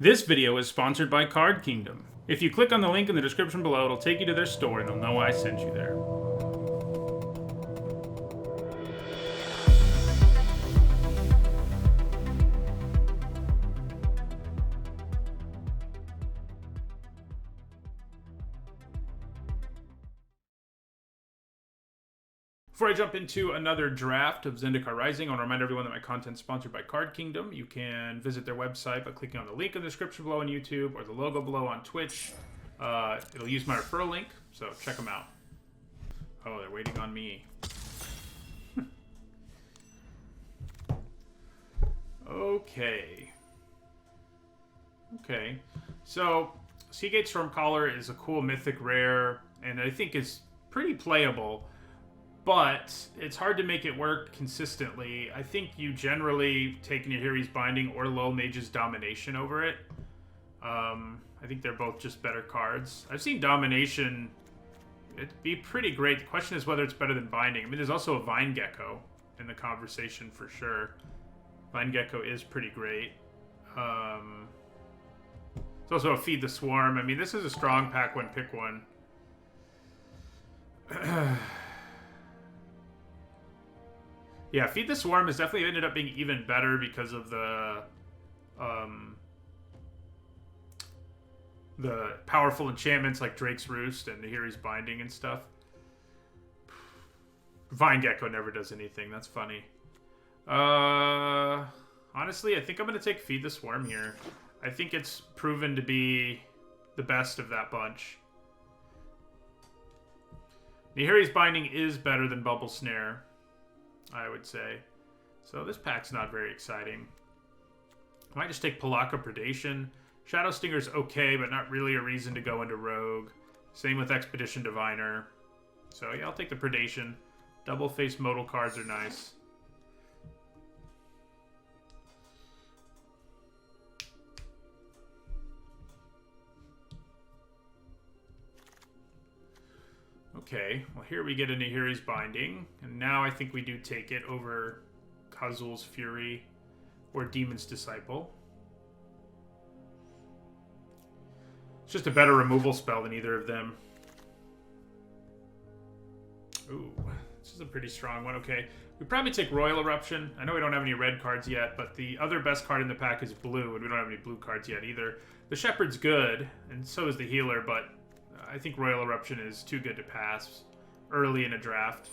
This video is sponsored by Card Kingdom. If you click on the link in the description below, it'll take you to their store and they'll know I sent you there. Before I jump into another draft of Zendikar Rising, I want to remind everyone that my content is sponsored by Card Kingdom. You can visit their website by clicking on the link in the description below on YouTube or the logo below on Twitch. It'll use my referral link, so check them out. Oh, they're waiting on me. Okay. So, Seagate Stormcaller is a cool mythic rare, and I think is pretty playable. But it's hard to make it work consistently. I think you generally take Nahiri's Binding or Lull Mage's Domination over it. I think they're both just better cards. I've seen Domination, it'd be pretty great. The question is whether it's better than Binding. I mean, there's also a Vine Gecko in the conversation for sure. Vine Gecko is pretty great. It's also a Feed the Swarm. I mean, this is a strong pack one, pick one. Yeah, Feed the Swarm has definitely ended up being even better because of the powerful enchantments like Drake's Roost and Nahiri's Binding and stuff. Vine Gecko never does anything. That's funny. Honestly, I think I'm going to take Feed the Swarm here. I think it's proven to be the best of that bunch. Nahiri's Binding is better than Bubble Snare, I would say. So this pack's not very exciting. I might just take Pelaka Predation. Shadow Stinger's okay, but not really a reason to go into Rogue. Same with Expedition Diviner. So yeah, I'll take the Predation. Double face modal cards are nice. Okay, well here we get a Nahiri's Binding, and now I think we do take it over Kazul's Fury or Demon's Disciple. It's just a better removal spell than either of them. Ooh, this is a pretty strong one. Okay, we probably take Royal Eruption. I know we don't have any red cards yet, but the other best card in the pack is blue, and we don't have any blue cards yet either. The Shepherd's good, and so is the Healer, but I think Royal Eruption is too good to pass early in a draft.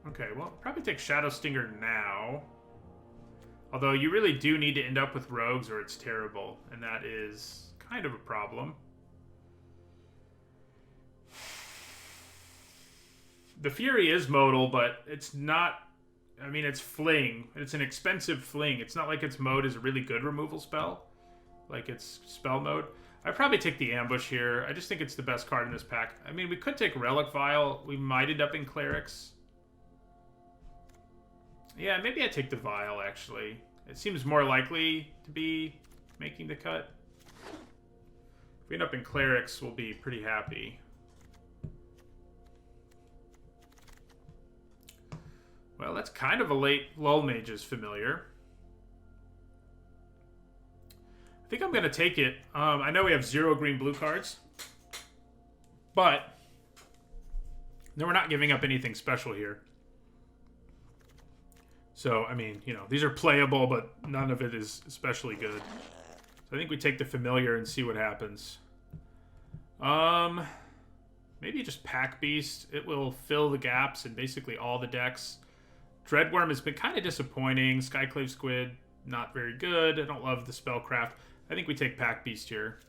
Okay, well, probably take Shadow Stinger now. Although you really do need to end up with Rogues or it's terrible, and that is kind of a problem. The Fury is modal, but it's not... I mean, it's Fling. It's an expensive Fling. It's not like its mode is a really good removal spell. Like its spell mode. I'd probably take the Ambush here. I just think it's the best card in this pack. I mean, we could take Relic Vial. We might end up in Clerics. Yeah, maybe I take the Vial, actually. It seems more likely to be making the cut. If we end up in Clerics, we'll be pretty happy. Well, that's kind of a late Lull Mage's familiar. I think I'm going to take it. I know we have 0 green-blue cards. But no, we're not giving up anything special here. So, I mean, you know, these are playable, but none of it is especially good. So I think we take the familiar and see what happens. Maybe just Pack Beast. It will fill the gaps in basically all the decks. Dreadworm has been kind of disappointing. Skyclave Squid, not very good. I don't love the Spellcraft. I think we take Pack Beast here.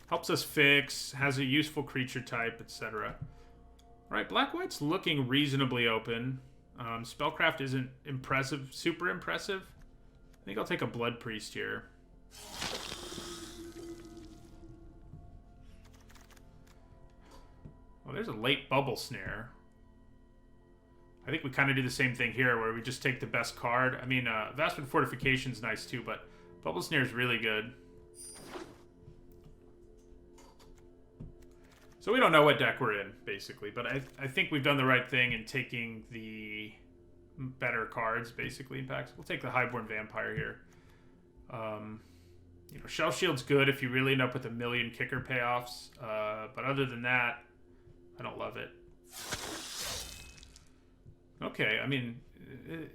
Helps us fix, has a useful creature type, etc. Alright, Black-White's looking reasonably open. Spellcraft isn't impressive, super impressive. I think I'll take a Blood Priest here. Well, there's a late Bubble Snare. I think we kind of do the same thing here, where we just take the best card. I mean, Vastwood Fortification's nice too, but Bubble Snare is really good. So we don't know what deck we're in, basically, but I think we've done the right thing in taking the better cards, basically, in packs. We'll take the Highborn Vampire here. You know, Shell Shield's good if you really end up with a million kicker payoffs. But other than that, I don't love it. Okay, I mean,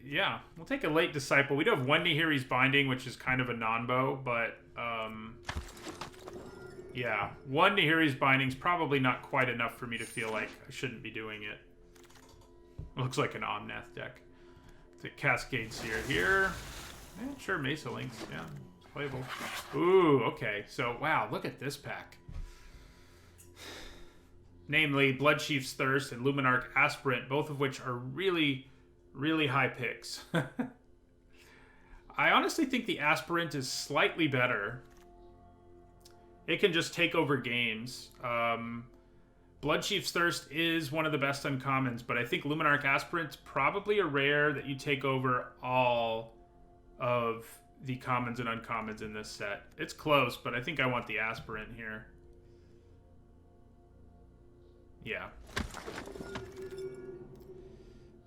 yeah. We'll take a late Disciple. We do have one Nahiri's Binding, which is kind of a non-bow, but, yeah. One Nahiri's Binding's probably not quite enough for me to feel like I shouldn't be doing it. Looks like an Omnath deck. Take Cascade Seer here. Sure, Mesa Links, yeah. Playable. Ooh, okay. So, wow, look at this pack. Namely, Bloodchief's Thirst and Luminarch Aspirant, both of which are really, really high picks. I honestly think the Aspirant is slightly better. It can just take over games. Bloodchief's Thirst is one of the best uncommons, but I think Luminarch Aspirant's probably a rare that you take over all of the commons and uncommons in this set. It's close, but I think I want the Aspirant here. Yeah.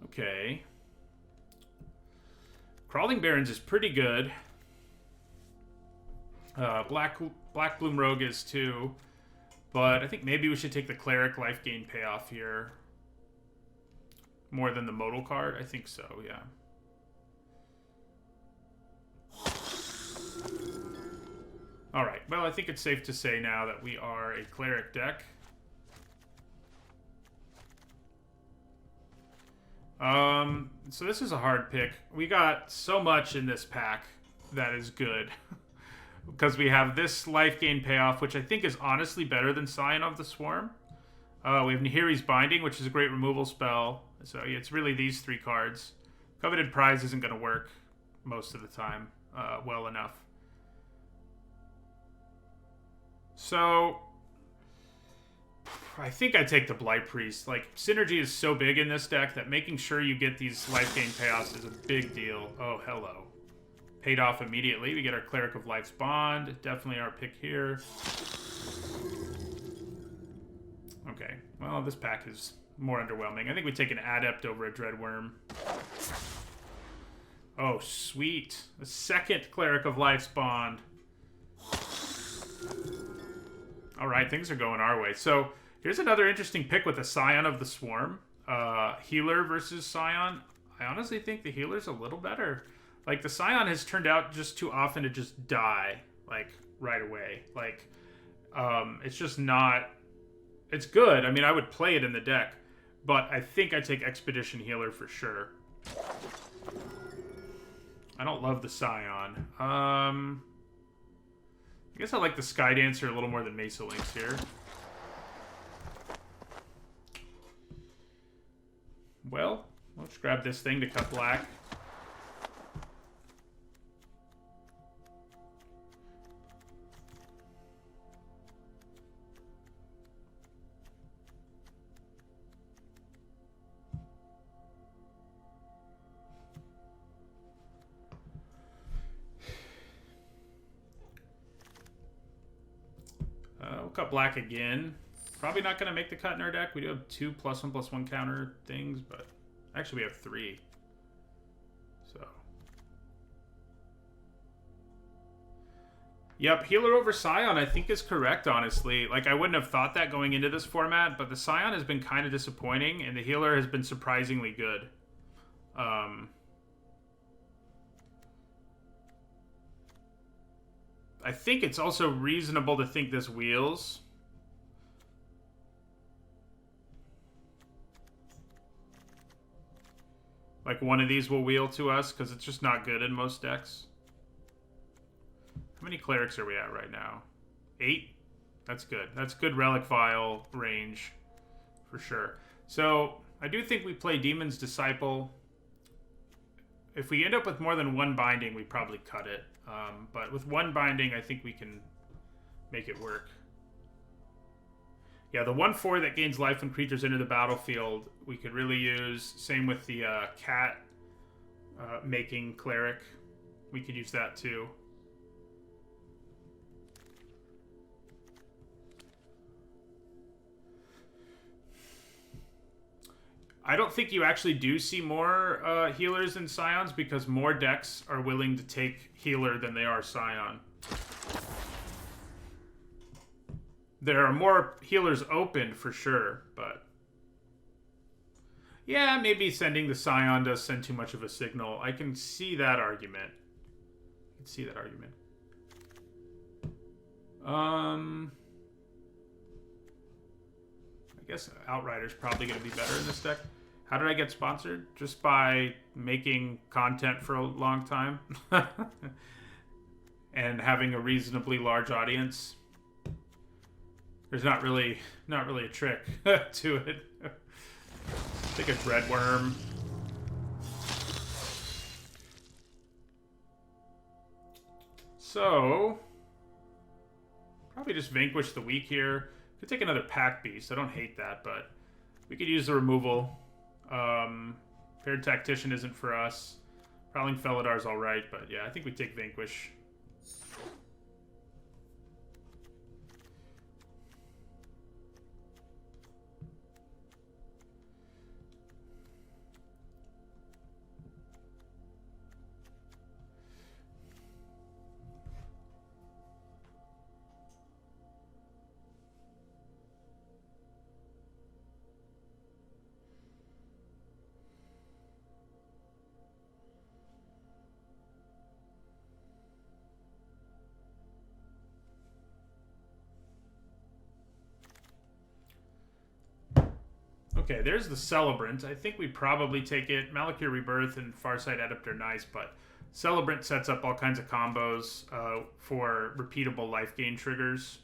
Okay. Crawling Barrens is pretty good. Black Bloom Rogue is too. But I think maybe we should take the Cleric life gain payoff here. More than the modal card? I think so, yeah. Alright, well, I think it's safe to say now that we are a Cleric deck. So this is a hard pick. We got so much in this pack that is good. Because we have this life gain payoff, which I think is honestly better than Scion of the Swarm. We have Nahiri's Binding, which is a great removal spell. So yeah, it's really these three cards. Coveted Prize isn't going to work most of the time well enough. So I think I take the Blight Priest. Like, synergy is so big in this deck that making sure you get these life gain payoffs is a big deal. Oh, hello. Paid off immediately. We get our Cleric of Life's Bond. Definitely our pick here. Okay. Well, this pack is more underwhelming. I think we take an Adept over a Dreadworm. Oh, sweet. The second Cleric of Life's Bond. Alright, things are going our way. So, here's another interesting pick with the Scion of the Swarm. Healer versus Scion. I honestly think the Healer's a little better. Like, the Scion has turned out just too often to just die, like, right away. Like, it's just not... It's good. I mean, I would play it in the deck. But I think I take Expedition Healer for sure. I don't love the Scion. I guess I like the Sky Dancer a little more than Mesa Lynx here. Well, let's grab this thing to cut black. We'll cut black again. Probably not going to make the cut in our deck. We do have 2 +1/+1 counter things, but actually we have 3. So. Yep, Healer over Scion I think is correct, honestly. Like, I wouldn't have thought that going into this format, but the Scion has been kind of disappointing, and the Healer has been surprisingly good. I think it's also reasonable to think this wheels. Like, one of these will wheel to us, because it's just not good in most decks. How many Clerics are we at right now? 8? That's good. That's good Relic Vial range, for sure. So, I do think we play Demon's Disciple. If we end up with more than one binding, we probably cut it. But with one binding, I think we can make it work. Yeah, the 1/4 that gains life when creatures enter the battlefield, we could really use. Same with the cat making Cleric. We could use that too. I don't think you actually do see more healers than Scions because more decks are willing to take healer than they are Scion. There are more healers open for sure, but... Yeah, maybe sending the Scion does send too much of a signal. I can see that argument. I can see that argument. I guess Outrider's probably going to be better in this deck. How did I get sponsored? Just by making content for a long time. And having a reasonably large audience. There's not really a trick to it. I think it's Red Worm. So, probably just Vanquish the Weak here. Could take another Pack Beast. I don't hate that, but we could use the removal. Paired Tactician isn't for us. Prowling Feladar's alright, but yeah, I think we take Vanquish. Okay, there's the Celebrant. I think we probably take it. Malakir Rebirth and Farsight Adept are nice, but Celebrant sets up all kinds of combos for repeatable life gain triggers.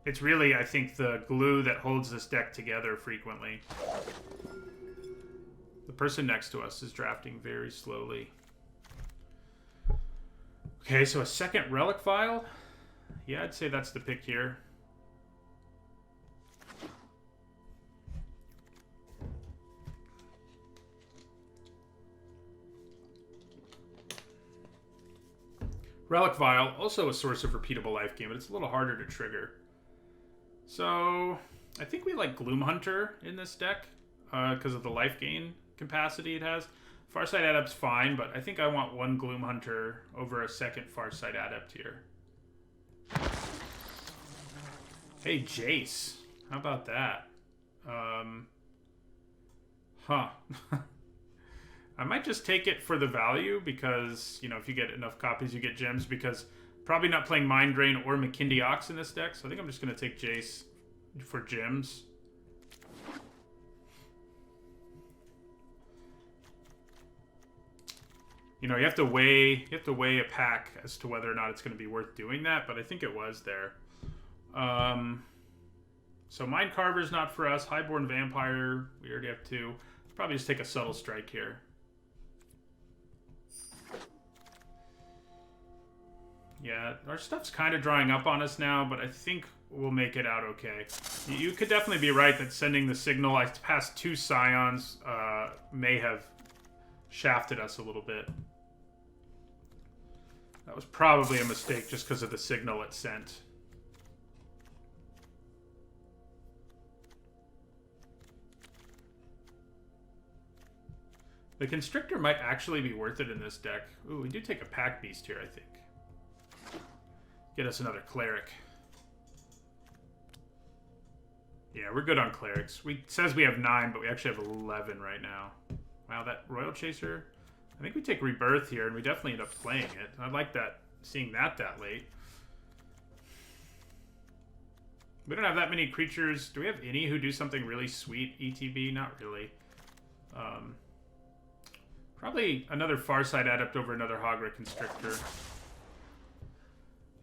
It's really, I think, the glue that holds this deck together frequently. The person next to us is drafting very slowly. Okay, so a second Relic Vial? Yeah, I'd say that's the pick here. Relic Vial, also a source of repeatable life gain, but it's a little harder to trigger. So, I think we like Gloom Hunter in this deck because of the life gain capacity it has. Farsight Adept's fine, but I think I want one Gloom Hunter over a second Farsight Adept here. Hey, Jace. How about that? Huh. I might just take it for the value because, you know, if you get enough copies, you get gems because probably not playing Mind Drain or McKindy Ox in this deck. So I think I'm just going to take Jace for gems. You know, you have to weigh a pack as to whether or not it's going to be worth doing that, but I think it was there. So Mind Carver's not for us. Highborn Vampire, we already have two. Probably just take a Subtle Strike here. Yeah, our stuff's kind of drying up on us now, but I think we'll make it out okay. You could definitely be right that sending the signal past two Scions may have shafted us a little bit. That was probably a mistake just because of the signal it sent. The Constrictor might actually be worth it in this deck. Ooh, we do take a Pack Beast here, I think. Get us another Cleric. Yeah, we're good on Clerics. It says we have 9, but we actually have 11 right now. Wow, that Royal Chaser. I think we take Rebirth here, and we definitely end up playing it. I like that, seeing that late. We don't have that many creatures. Do we have any who do something really sweet, ETB? Not really. Probably another Farsight Adept over another Hogra Constrictor.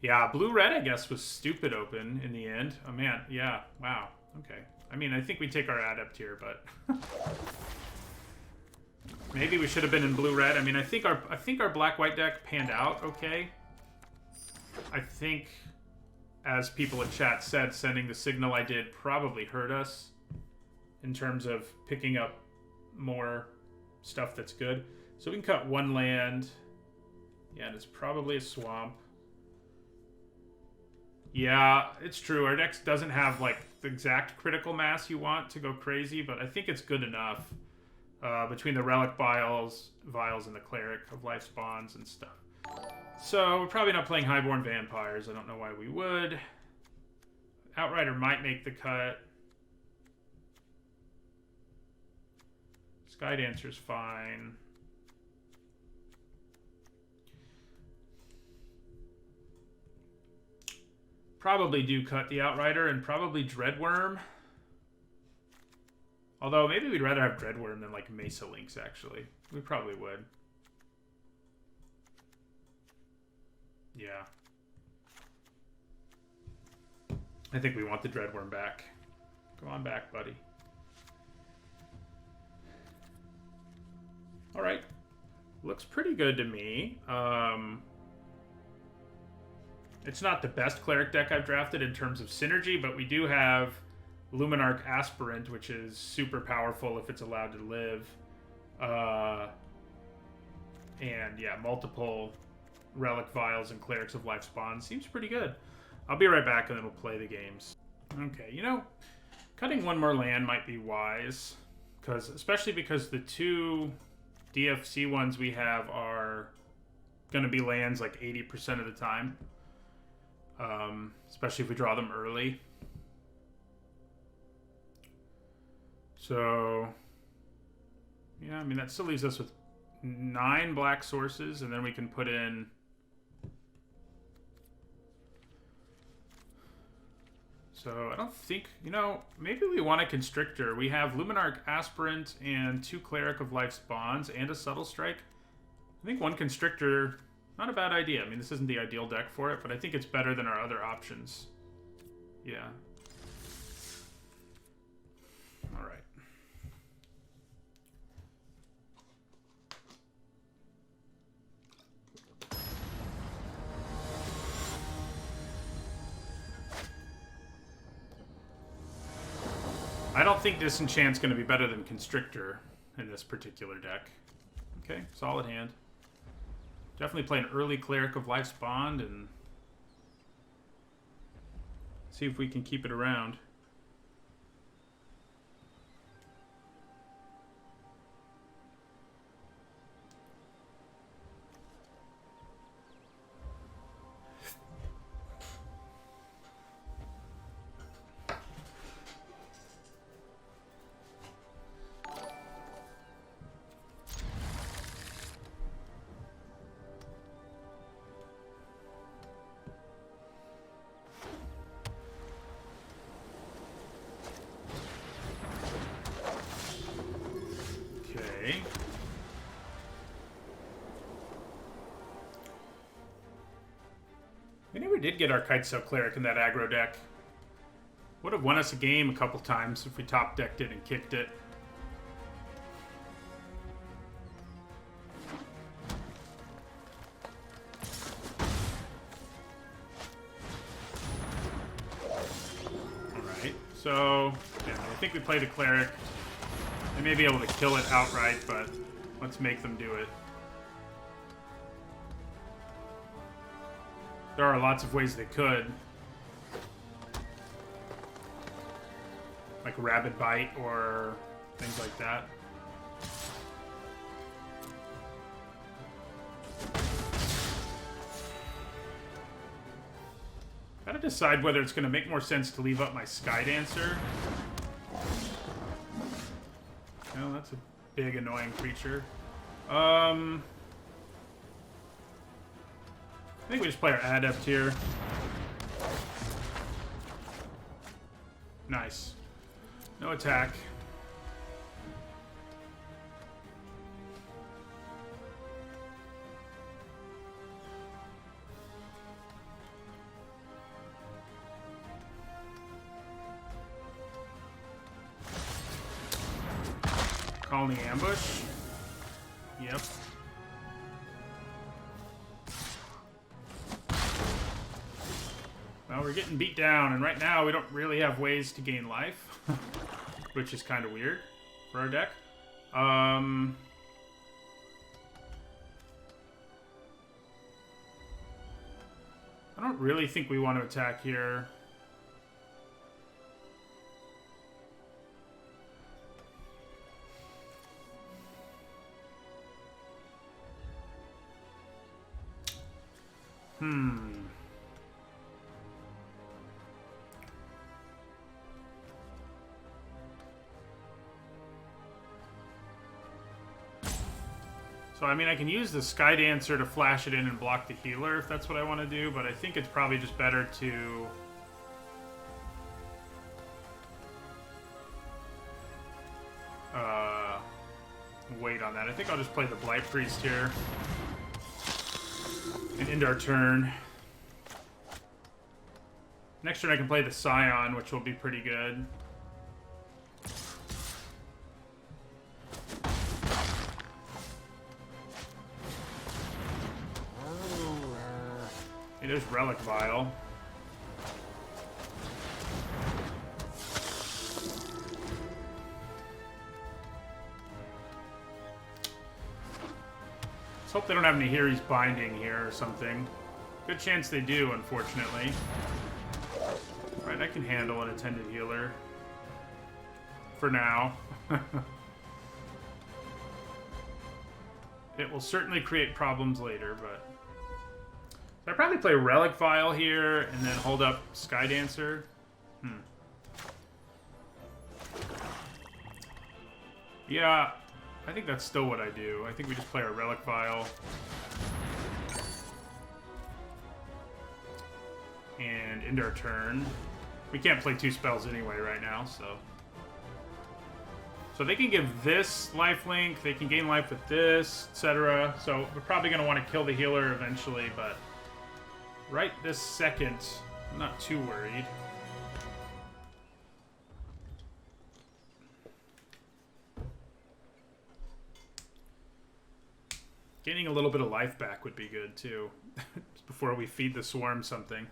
Yeah, blue-red, I guess, was stupid open in the end. Oh, man. Yeah. Wow. Okay. I mean, I think we take our Adept here, but... maybe we should have been in blue-red. I mean, I think our black-white deck panned out okay. I think, as people in chat said, sending the signal I did probably hurt us in terms of picking up more stuff that's good. So we can cut one land. Yeah, and it's probably a swamp. Yeah, it's true. Our deck doesn't have, like, the exact critical mass you want to go crazy, but I think it's good enough between the Relic Vials and the Cleric of Life Spawns and stuff. So we're probably not playing Highborn Vampires. I don't know why we would. Outrider might make the cut. Skydancer's fine. Probably do cut the Outrider and probably Dreadworm. Although maybe we'd rather have Dreadworm than like Mesa Lynx, actually. We probably would. Yeah. I think we want the Dreadworm back. Come on back, buddy. Alright. Looks pretty good to me. It's not the best Cleric deck I've drafted in terms of synergy, but we do have Luminarch Aspirant, which is super powerful if it's allowed to live. And yeah, multiple Relic Vials and Clerics of Life Spawn. Seems pretty good. I'll be right back and then we'll play the games. Okay, you know, cutting one more land might be wise, especially because the two DFC ones we have are going to be lands like 80% of the time. Especially if we draw them early. So, yeah, I mean, that still leaves us with 9 black sources, and then we can put in... So, I don't think... You know, maybe we want a Constrictor. We have Luminarch Aspirant and 2 Cleric of Life Spawns and a Subtle Strike. I think 1 Constrictor... Not a bad idea. I mean, this isn't the ideal deck for it, but I think it's better than our other options. Yeah. All right. I don't think Disenchant's going to be better than Constrictor in this particular deck. Okay, solid hand. Definitely play an early Cleric of Life Spawn and see if we can keep it around. We never did get our Kitesail Cleric in that aggro deck. Would have won us a game a couple times if we top decked it and kicked it. Alright, so yeah, I think we play the Cleric. They may be able to kill it outright, but let's make them do it. There are lots of ways they could. Like Rabid Bite or things like that. Gotta decide whether it's gonna make more sense to leave up my Skydancer. No, that's a big annoying creature. I think we just play our Adept here. Nice. No attack. Calling the ambush. Yep. Well, we're getting beat down, and right now we don't really have ways to gain life, which is kind of weird for our deck. I don't really think we want to attack here. So, I mean, I can use the Sky Dancer to flash it in and block the healer if that's what I want to do, but I think it's probably just better to... wait on that. I think I'll just play the Blight Priest here. And end our turn. Next turn I can play the Scion, which will be pretty good. Hey, there's Relic Vial. Let's hope they don't have Nahiri's Binding here or something. Good chance they do, unfortunately. Alright, I can handle an Attended Healer. For now. It will certainly create problems later, but... So I probably play Relic Vial here, and then hold up Sky Dancer. Yeah, I think that's still what I do. I think we just play our Relic Vial. And end our turn. We can't play 2 spells anyway right now, so... So they can give this lifelink, they can gain life with this, etc. So we're probably going to want to kill the healer eventually, but... Right this second, I'm not too worried. Gaining a little bit of life back would be good, too. Before we feed the swarm something.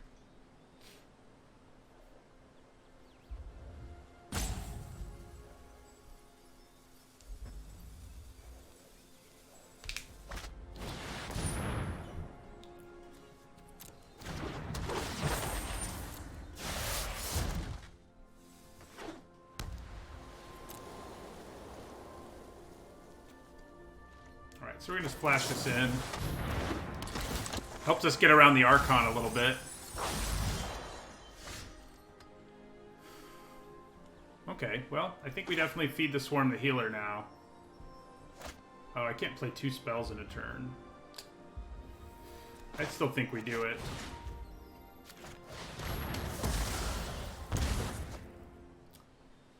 So we're going to splash this in. Helps us get around the Archon a little bit. Okay, well, I think we definitely feed the Swarm the healer now. Oh, I can't play 2 spells in a turn. I still think we do it.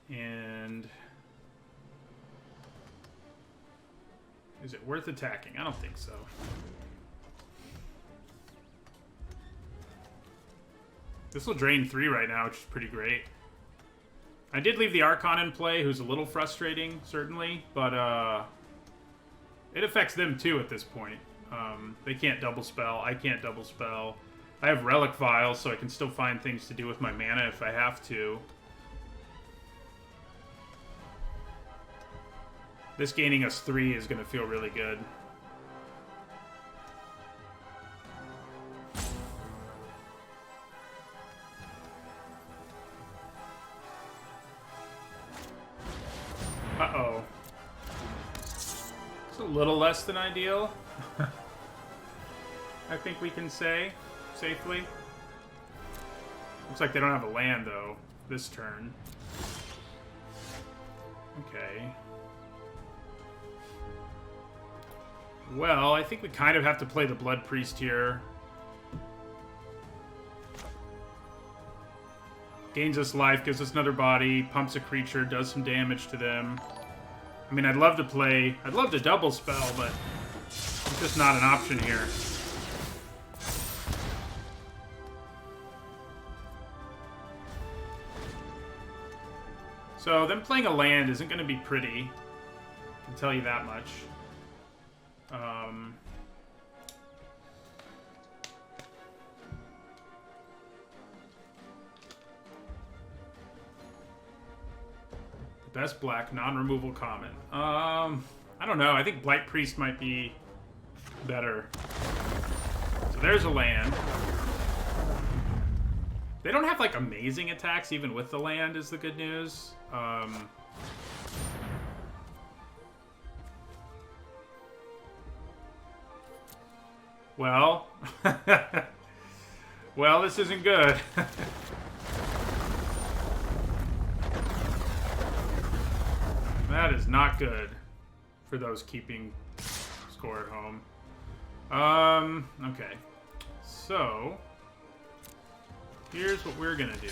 And... Is it worth attacking? I don't think so. This will drain 3 right now, which is pretty great. I did leave the Archon in play, who's a little frustrating, certainly, but it affects them too at this point. They can't double spell, I can't double spell. I have Relic Vial, so I can still find things to do with my mana if I have to. This gaining us 3 is going to feel really good. Uh-oh. It's a little less than ideal. I think we can say, safely. Looks like they don't have a land, though, this turn. Okay. Well, I think we kind of have to play the Blood Priest here. Gains us life, gives us another body, pumps a creature, does some damage to them. I mean, I'd love to double spell, but it's just not an option here. So, them playing a land isn't going to be pretty. I can tell you that much. The best black non-removal common. I don't know. I think Blight Priest might be better. So there's a land. They don't have like amazing attacks even with the land is the good news. Well, Well, this isn't good. That is not good for those keeping score at home. Okay. So, here's what we're gonna do.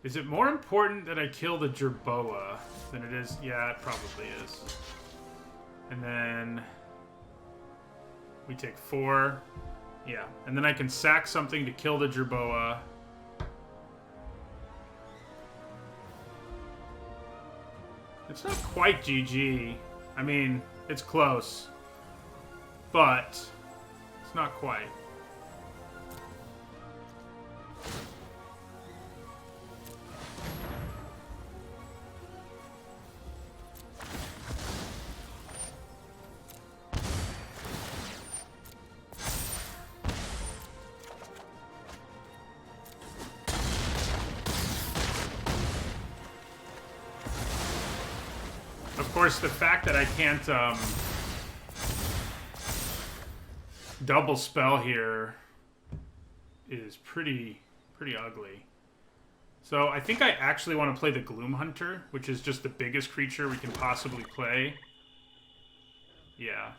Is it more important that I kill the Jerboa than it is? Yeah, it probably is. And then we take 4. Yeah, and then I can sack something to kill the Jerboa. It's not quite GG. I mean, it's close. But it's not quite. Of course, the fact that I can't double spell here is pretty ugly. So I think I actually want to play the Gloom Hunter, which is just the biggest creature we can possibly play. Yeah.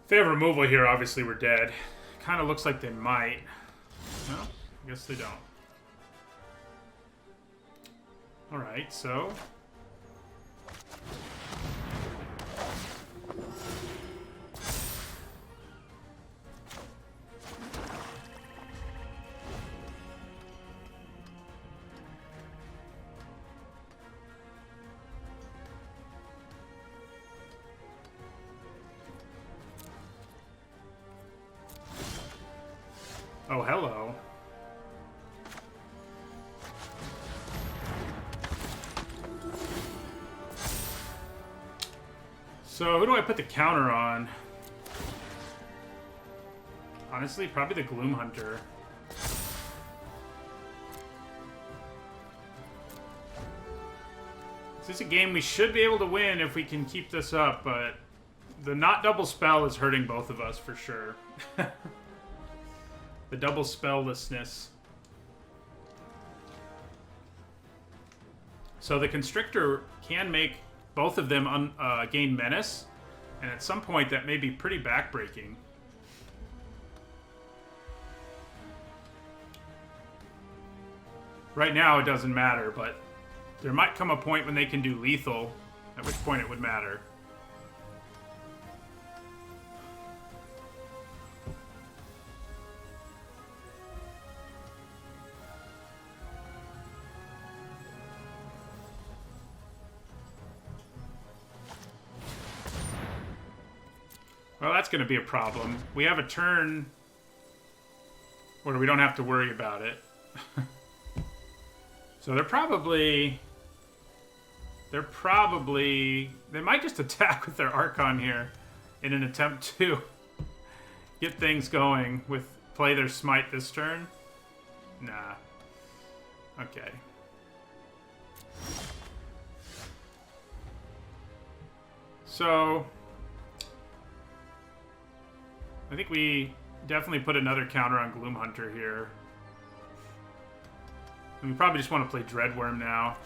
If they have removal here, obviously we're dead. Kind of looks like they might. No, I guess they don't. Alright, so... Oh, hello. So, who do I put the counter on? Honestly, probably the Gloom Hunter. This is a game we should be able to win if we can keep this up, but the not double spell is hurting both of us for sure. The double spelllessness. So the Constrictor can make both of them gain Menace, and at some point that may be pretty backbreaking. Right now it doesn't matter, but there might come a point when they can do lethal, at which point it would matter. Well, that's going to be a problem. We have a turn where we don't have to worry about it. So they're probably... They might just attack with their Archon here in an attempt to get things going with play their Smite this turn. Nah. Okay. So... I think we definitely put another counter on Gloom Hunter here. And we probably just want to play Dreadworm now.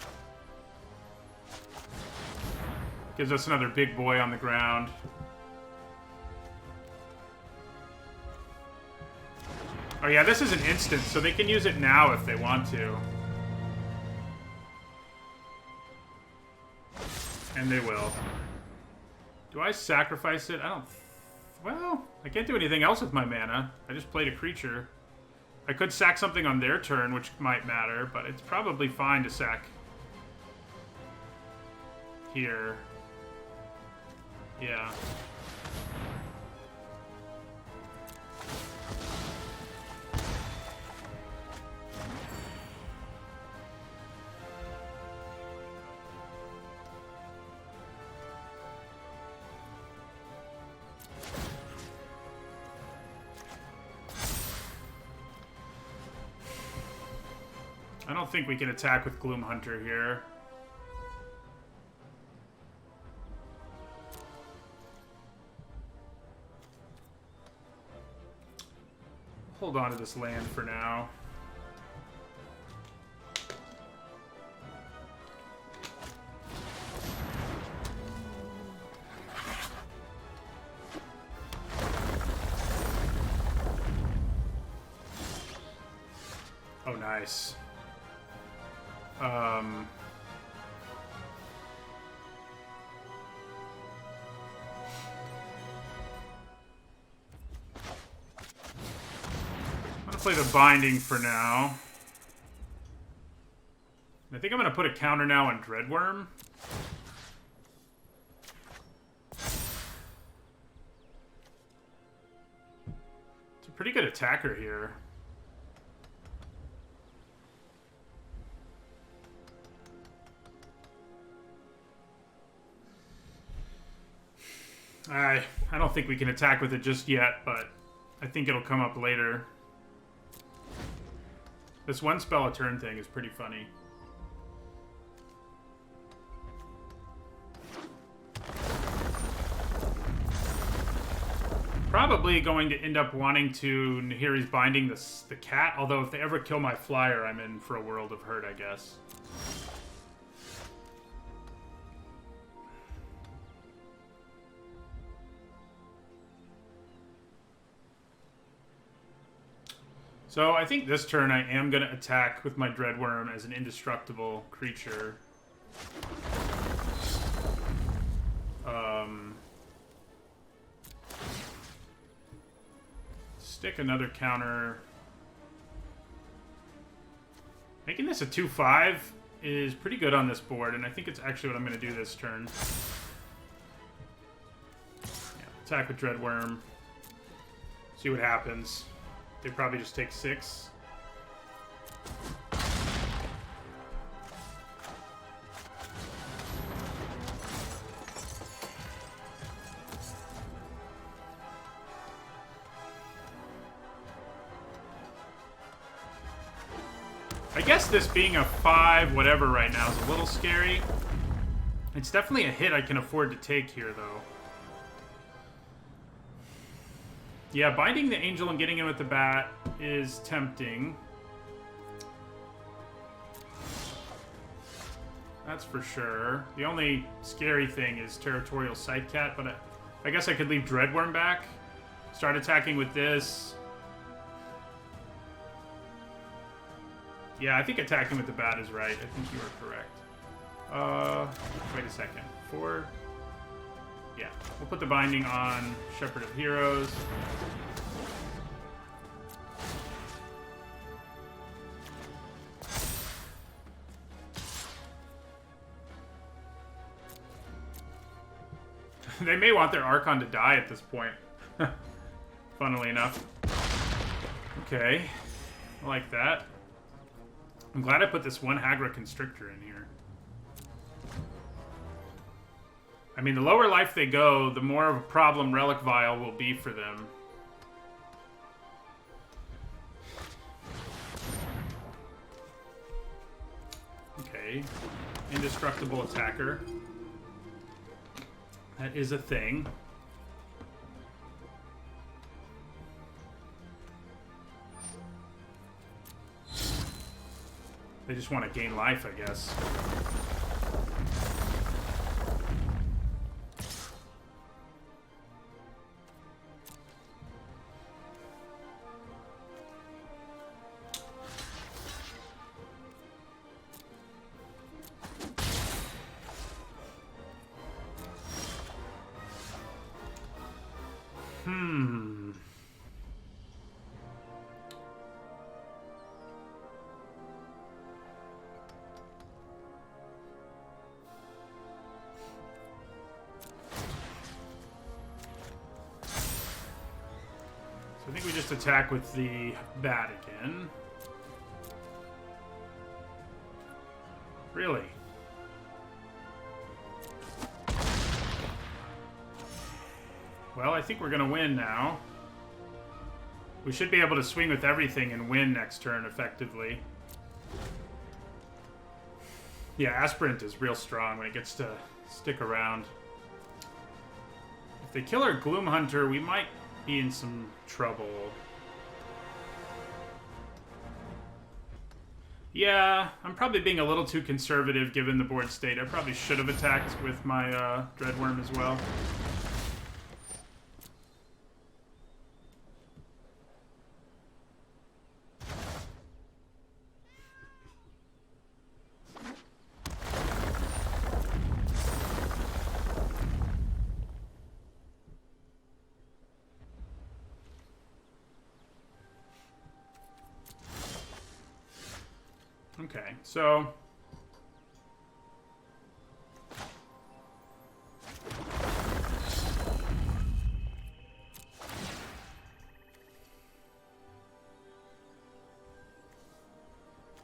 Gives us another big boy on the ground. Oh yeah, this is an instant, so they can use it now if they want to. And they will. Do I sacrifice it? I don't... Well, I can't do anything else with my mana. I just played a creature. I could sack something on their turn, which might matter, but it's probably fine to sack here. Yeah. I don't think we can attack with Gloom Hunter here. Hold on to this land for now. Oh, nice. I'm gonna play the Binding for now. I think I'm gonna put a counter now on Dreadworm. It's a pretty good attacker here. I don't think we can attack with it just yet, but I think it'll come up later. This one spell a turn thing is pretty funny. Probably going to end up wanting to Nahiri's Binding the cat, although if they ever kill my flyer, I'm in for a world of hurt, I guess. So I think this turn I am going to attack with my Dreadworm as an indestructible creature. Stick another counter. Making this a 2/5 is pretty good on this board, and I think it's actually what I'm going to do this turn. Yeah, attack with Dreadworm. See what happens. They probably just take 6. I guess this being a 5 whatever right now is a little scary. It's definitely a hit I can afford to take here, though. Yeah, binding the Angel and getting in with the Bat is tempting. That's for sure. The only scary thing is Territorial Sightcat, but I guess I could leave Dreadworm back. Start attacking with this. Yeah, I think attacking with the Bat is right. I think you are correct. Wait a second. 4... Yeah, we'll put the binding on Shepherd of Heroes. They may want their Archon to die at this point. Funnily enough. Okay, I like that. I'm glad I put this one Hagra Constrictor in here. I mean, the lower life they go, the more of a problem Relic Vial will be for them. Okay. Indestructible attacker. That is a thing. They just want to gain life, I guess. think we just attack with the bat again. Really? Well, I think we're going to win now. We should be able to swing with everything and win next turn effectively. Yeah, Aspirant is real strong when it gets to stick around. If they kill our Gloom Hunter, we might be in some trouble. Yeah, I'm probably being a little too conservative given the board state. I probably should have attacked with my Dreadworm as well. Okay, so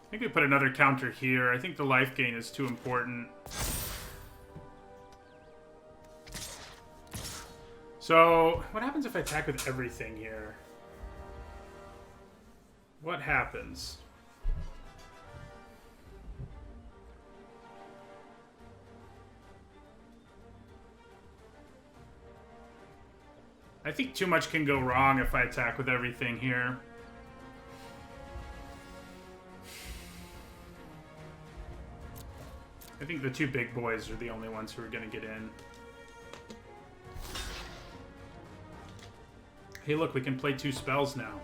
I think we put another counter here. I think the life gain is too important. So, what happens if I attack with everything here? What happens? I think too much can go wrong if I attack with everything here. I think the two big boys are the only ones who are going to get in. Hey, look, we can play 2 spells now.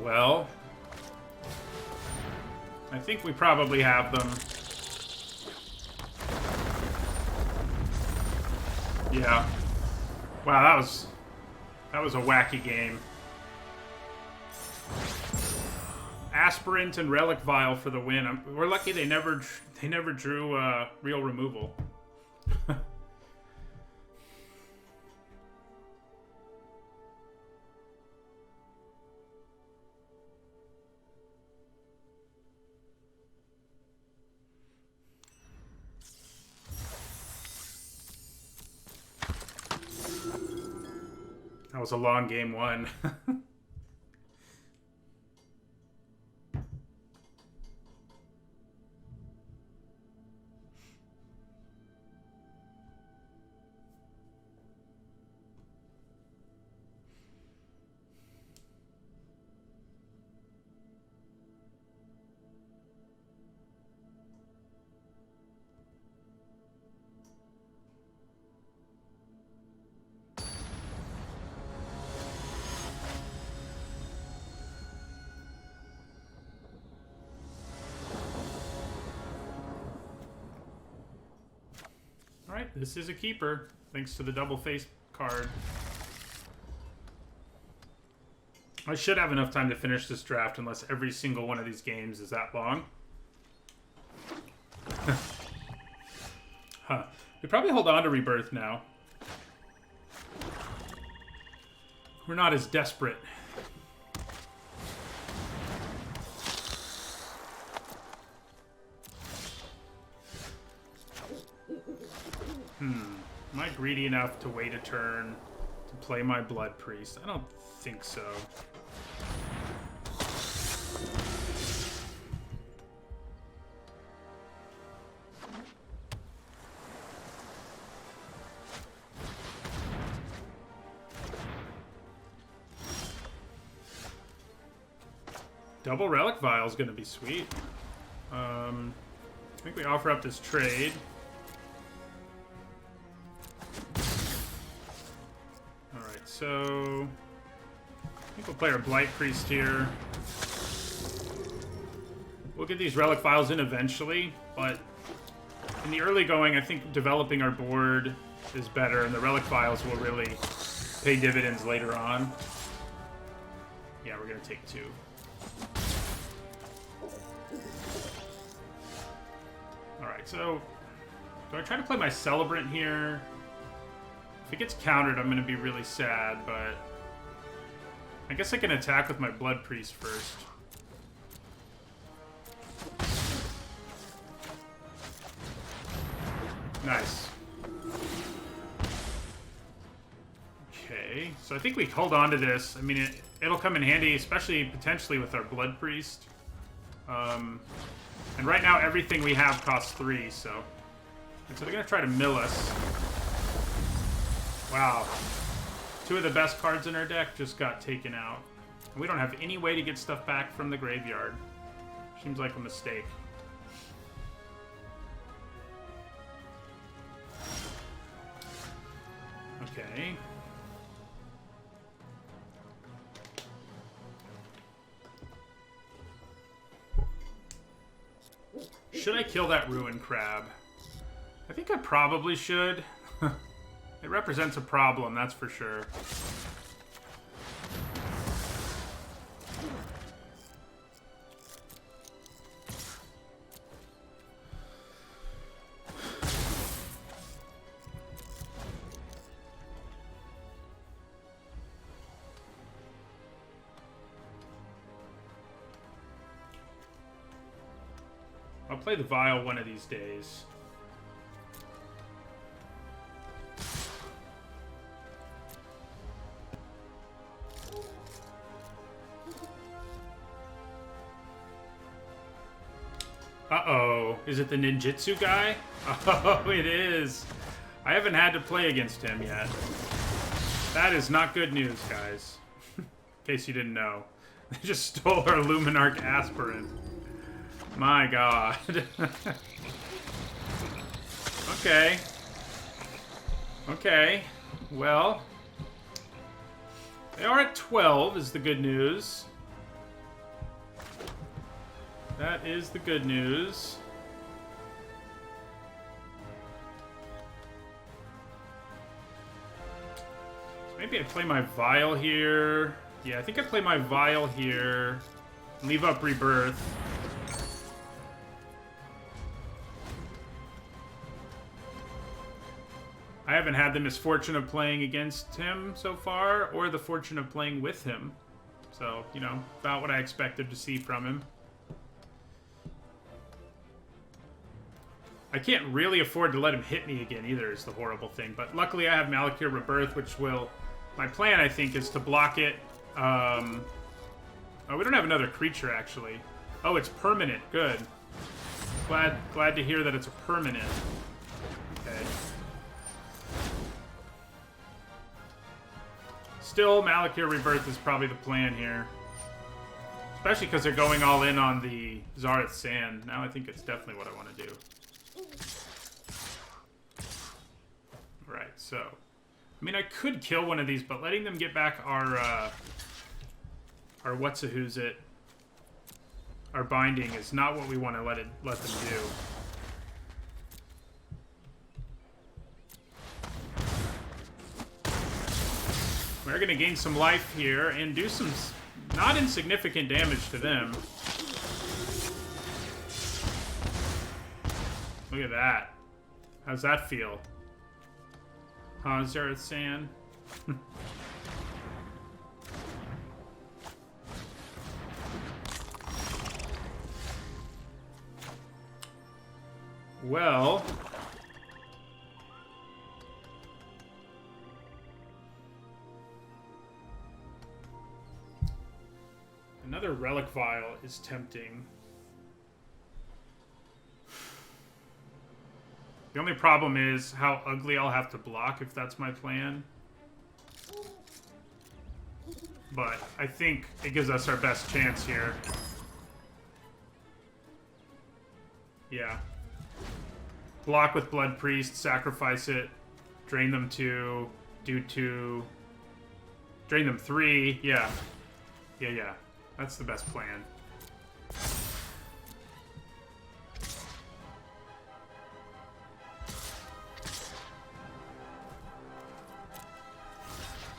Well, I think we probably have them. Yeah. Wow, that was a wacky game. Aspirant and Relic Vial for the win. We're lucky they never drew real removal. That was a long game 1. Alright, this is a keeper, thanks to the double face card. I should have enough time to finish this draft unless every single one of these games is that long. Huh. We probably hold on to Rebirth now. We're not as desperate. Am I greedy enough to wait a turn to play my Blood Priest? I don't think so. Double Relic Vial is going to be sweet. I think we offer up this trade. So, I think we'll play our Blight Priest here. We'll get these Relic Vials in eventually, but in the early going, I think developing our board is better, and the relic vials will really pay dividends later on. Yeah, we're gonna take 2. Alright, so do I try to play my Celebrant here? If it gets countered, I'm gonna be really sad, but I guess I can attack with my Blood Priest first. Nice. Okay, so I think we hold on to this. I mean, it'll come in handy, especially potentially with our Blood Priest. And right now, everything we have costs 3, so... And so they're going to try to mill us. Wow. 2 of the best cards in our deck just got taken out. And we don't have any way to get stuff back from the graveyard. Seems like a mistake. Okay. Should I kill that Ruin Crab? I think I probably should. It represents a problem, that's for sure. I'll play the Vial one of these days. Uh-oh. Is it the ninjutsu guy? Oh, it is. I haven't had to play against him yet. That is not good news, guys. In case you didn't know. They just stole our Luminarch Aspirant. My god. Okay. Okay. Well. They are at 12 is the good news. That is the good news. So maybe I play my Vial here. Yeah, I think I play my Vial here. Leave up Rebirth. I haven't had the misfortune of playing against him so far, or the fortune of playing with him. So, you know, about what I expected to see from him. I can't really afford to let him hit me again either, is the horrible thing. But luckily I have Malakir Rebirth, which will... My plan, I think, is to block it. Oh, we don't have another creature, actually. Oh, it's permanent. Good. Glad to hear that it's a permanent. Okay. Still, Malakir Rebirth is probably the plan here. Especially because they're going all in on the Zareth Sand. Now I think it's definitely what I want to do. Right, so... I mean, I could kill one of these, but letting them get back our what's-a-who's-it, our binding is not what we want to let them do. We're going to gain some life here and do some not insignificant damage to them. Look at that. How's that feel? Huh, Zareth Sand? Well... Another Relic Vial is tempting. The only problem is how ugly I'll have to block if that's my plan. But I think it gives us our best chance here. Yeah. Block with Blood Priest, sacrifice it, drain them 2, do 2, drain them 3, yeah. Yeah. That's the best plan.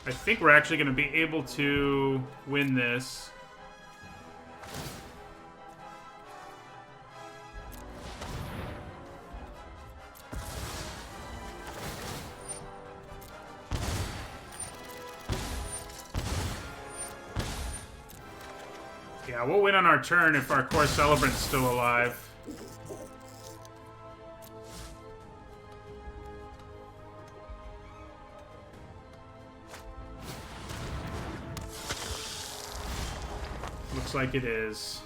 I think we're actually going to be able to win this. Yeah, we'll win on our turn if our core celebrant's still alive. Looks like it is.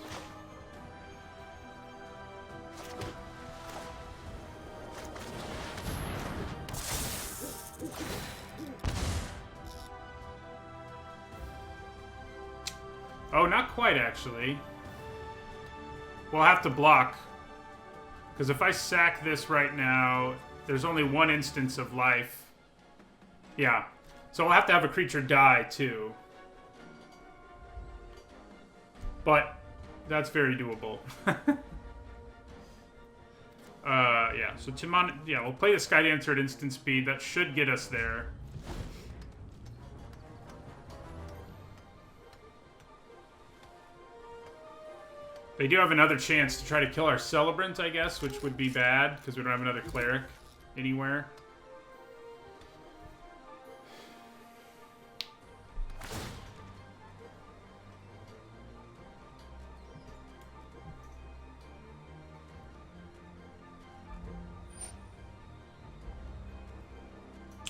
Oh, not quite, actually. We'll have to block. Because if I sack this right now, there's only one instance of life. Yeah. So we'll have to have a creature die, too. But that's very doable. Yeah, so Timon... Yeah, we'll play the Skydancer at instant speed. That should get us there. They do have another chance to try to kill our Celebrant, I guess, which would be bad, because we don't have another Cleric anywhere.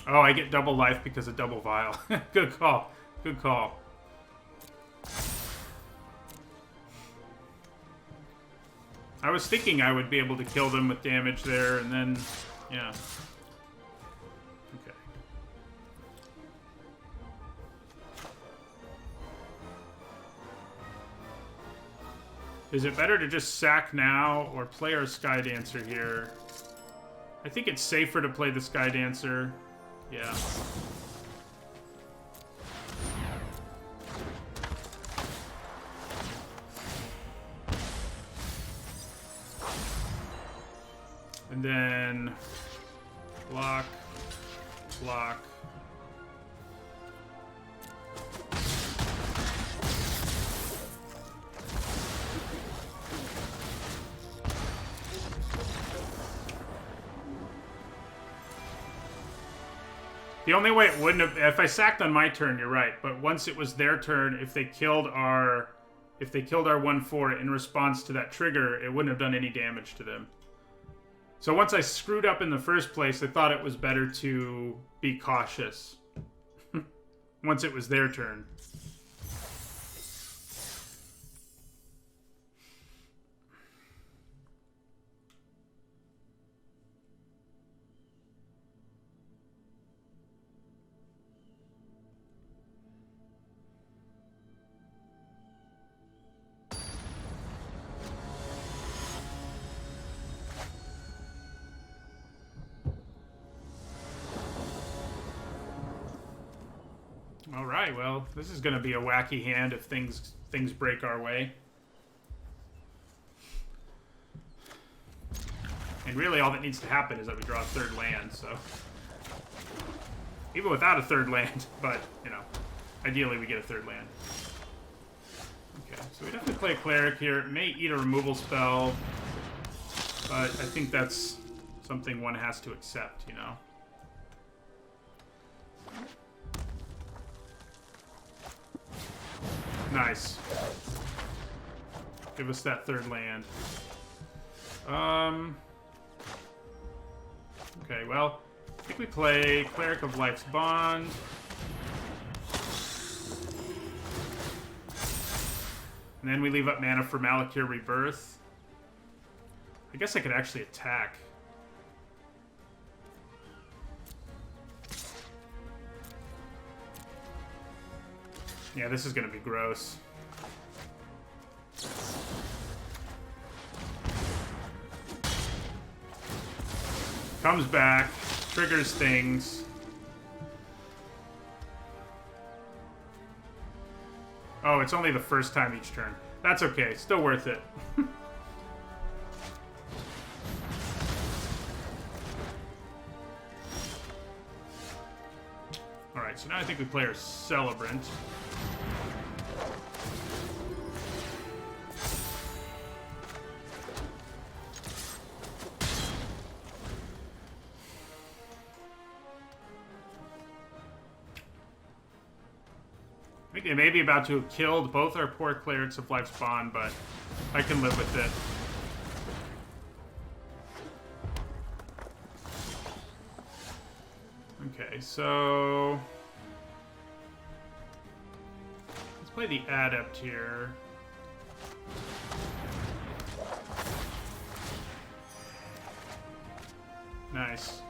Oh, I get double life because of double vial. Good call. Good call. I was thinking I would be able to kill them with damage there, and then, yeah. Okay. Is it better to just sack now or play our Skydancer here? I think it's safer to play the Skydancer. Yeah. And then block, block. The only way it wouldn't have, if I sacked on my turn, you're right. But once it was their turn, if they killed our 1/4 in response to that trigger, it wouldn't have done any damage to them. So once I screwed up in the first place, I thought it was better to be cautious. Once it was their turn. All right, well, this is going to be a wacky hand if things break our way. And really all that needs to happen is that we draw a third land, so... Even without a third land, but, you know, ideally we get a third land. Okay, so we'd have to play a Cleric here. It may eat a removal spell, but I think that's something one has to accept, you know? Nice. Give us that third land. Okay, well, I think we play Cleric of Life's Bond. And then we leave up mana for Malakir Rebirth. I guess I could actually attack. Yeah, this is going to be gross. Comes back, triggers things. Oh, it's only the first time each turn. That's okay, still worth it. Alright, Alright, so now I think we play our Celebrant. I think they may be about to have killed both our poor Clerics of Life spawn, but I can live with it. Okay, so let's play the Adept here. Nice.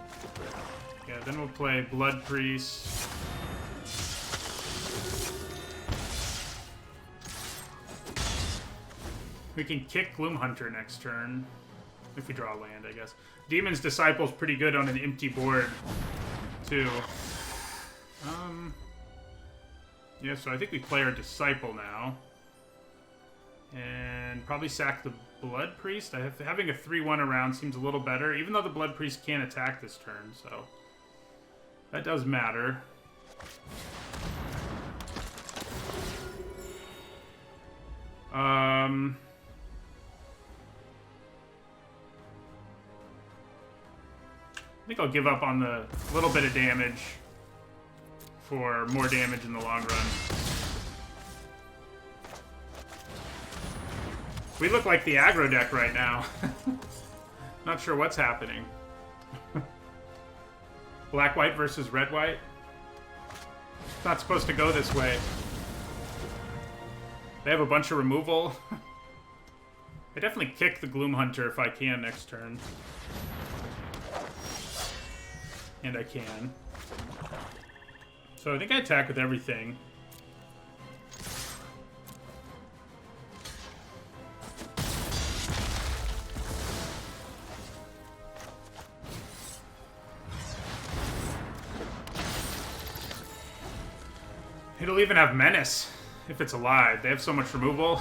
Yeah, then we'll play Blood Priest. We can kick Gloomhunter next turn. If we draw land, I guess. Demon's Disciple's pretty good on an empty board, too. Yeah, so I think we play our Disciple now. And probably sack the Blood Priest. Having a 3-1 around seems a little better, even though the Blood Priest can't attack this turn, so that does matter. I think I'll give up on the little bit of damage for more damage in the long run. We look like the aggro deck right now. Not sure what's happening. Black-white versus red-white? It's not supposed to go this way. They have a bunch of removal. I definitely kick the Gloomhunter if I can next turn. And I can. So I think I attack with everything. It'll even have Menace if it's alive. They have so much removal.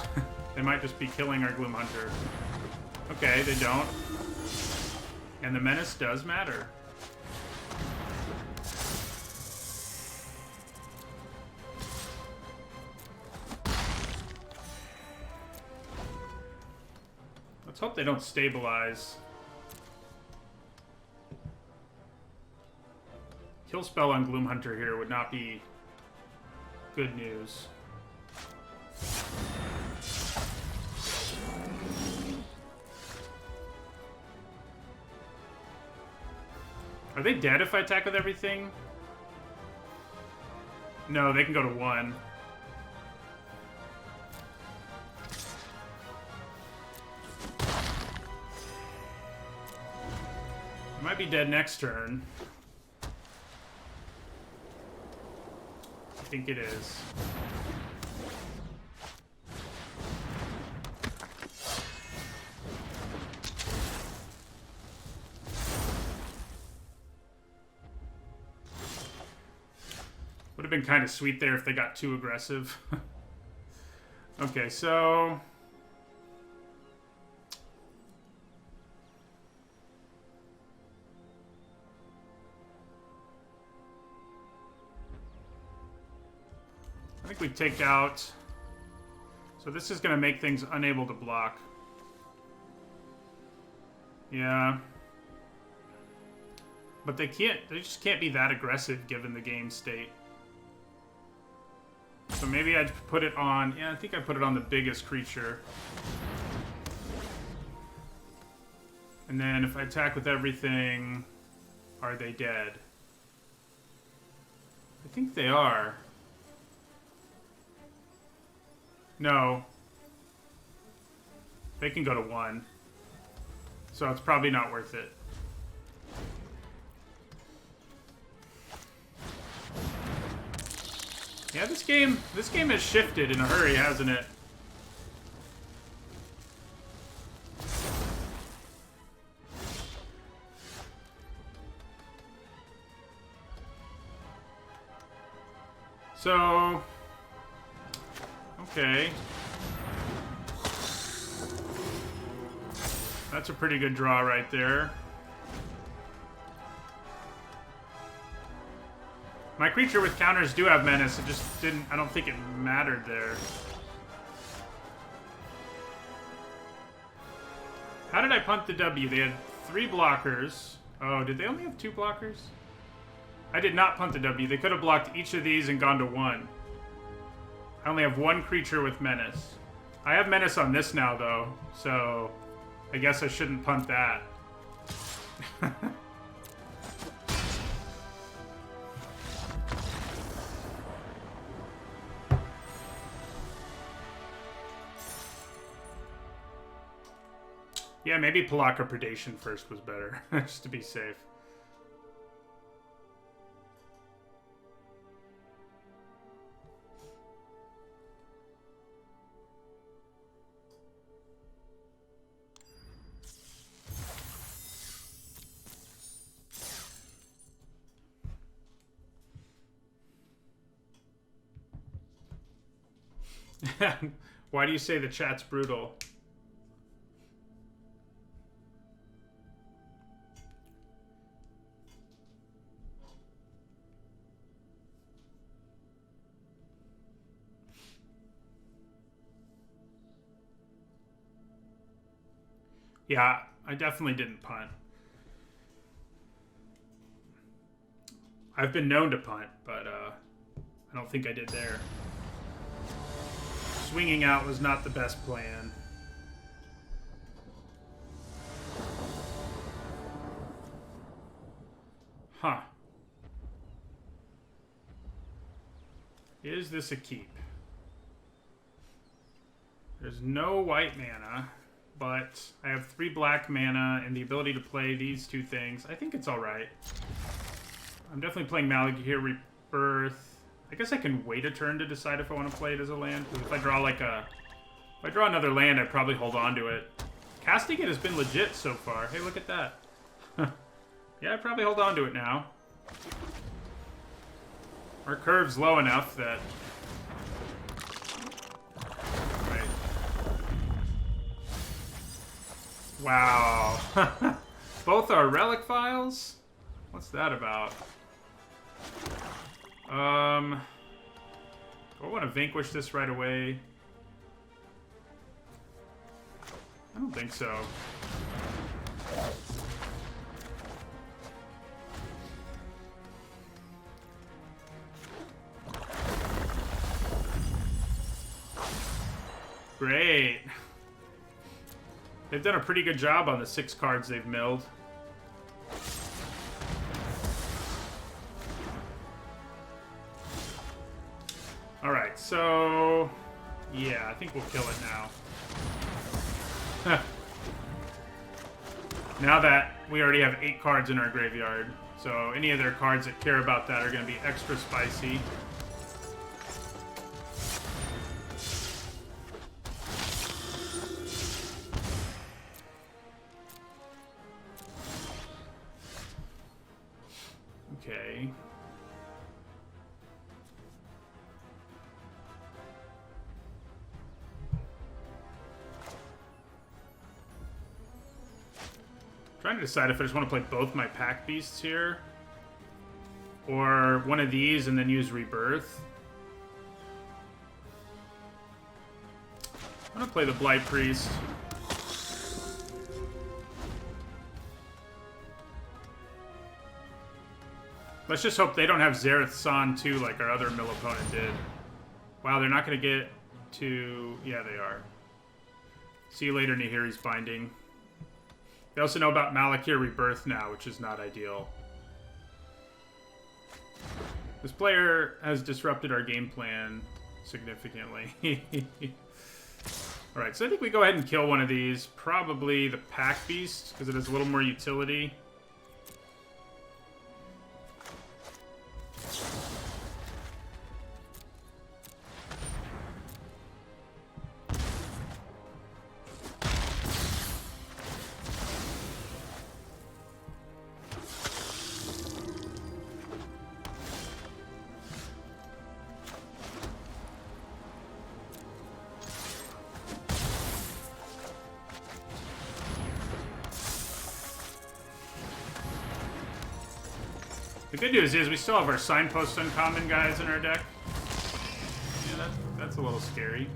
They might just be killing our Gloomhunter. Okay, they don't. And the Menace does matter. Let's hope they don't stabilize. Kill spell on Gloomhunter here would not be good news. Are they dead if I attack with everything? No, they can go to 1. I might be dead next turn. I think it is. Would have been kind of sweet there if they got too aggressive. Okay, so I think we take out. So this is going to make things unable to block. Yeah. But they just can't be that aggressive given the game state. So maybe I'd put it on, yeah, I think I put it on the biggest creature. And then if I attack with everything, are they dead? I think they are. No. They can go to 1. So it's probably not worth it. Yeah, this game has shifted in a hurry, hasn't it? So, okay. That's a pretty good draw right there. My creature with counters do have menace. It just didn't... I don't think it mattered there. How did I punt the W? They had 3 blockers. Oh, did they only have 2 blockers? I did not punt the W. They could have blocked each of these and gone to 1. I only have 1 creature with menace. I have menace on this now, though, so I guess I shouldn't punt that. Yeah, maybe Pelaka Predation first was better, just to be safe. Why do you say the chat's brutal? Yeah, I definitely didn't punt. I've been known to punt, but I don't think I did there. Swinging out was not the best plan. Huh. Is this a keep? There's no white mana, but I have 3 black mana and the ability to play these 2 things. I think it's alright. I'm definitely playing Malakir Rebirth. I guess I can wait a turn to decide if I want to play it as a land, because if I draw like a... If I draw another land, I'd probably hold on to it. Casting it has been legit so far. Hey, look at that. Yeah, I'd probably hold on to it now. Our curve's low enough that... Right. Wow. Both are relic files? What's that about? Do I want to vanquish this right away? I don't think so. Great. They've done a pretty good job on the 6 cards they've milled. Alright, so... Yeah, I think we'll kill it now. Now that we already have 8 cards in our graveyard, so any of their cards that care about that are going to be extra spicy. Okay. Trying to decide if I just want to play both my pack beasts here, or one of these and then use Rebirth. I'm gonna play the Blight Priest. Let's just hope they don't have Zareth San too, like our other mill opponent did. Wow, they're not gonna get to... Yeah, they are. See you later, Nahiri's Binding. They also know about Malakir Rebirth now, which is not ideal. This player has disrupted our game plan significantly. Alright, so I think we go ahead and kill one of these. Probably the Pack Beast, because it has a little more utility. The good news is we still have our Signpost Uncommon guys in our deck. Yeah, that's a little scary.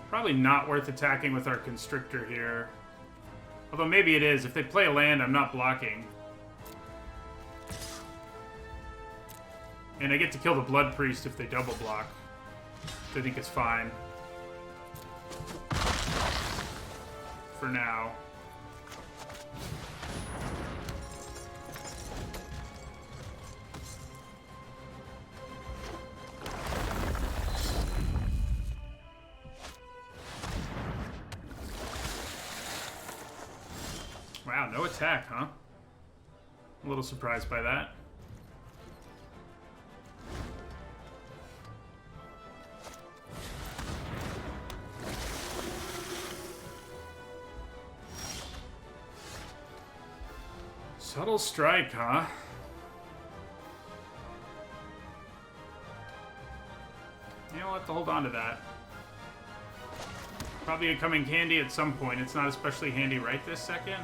Probably not worth attacking with our Constrictor here. Although maybe it is. If they play a land, I'm not blocking. And I get to kill the Blood Priest if they double block. So I think it's fine. For now. Wow, no attack, huh? A little surprised by that. Subtle Strike, huh? Yeah, we'll have to hold on to that. Probably a coming handy at some point. It's not especially handy right this second.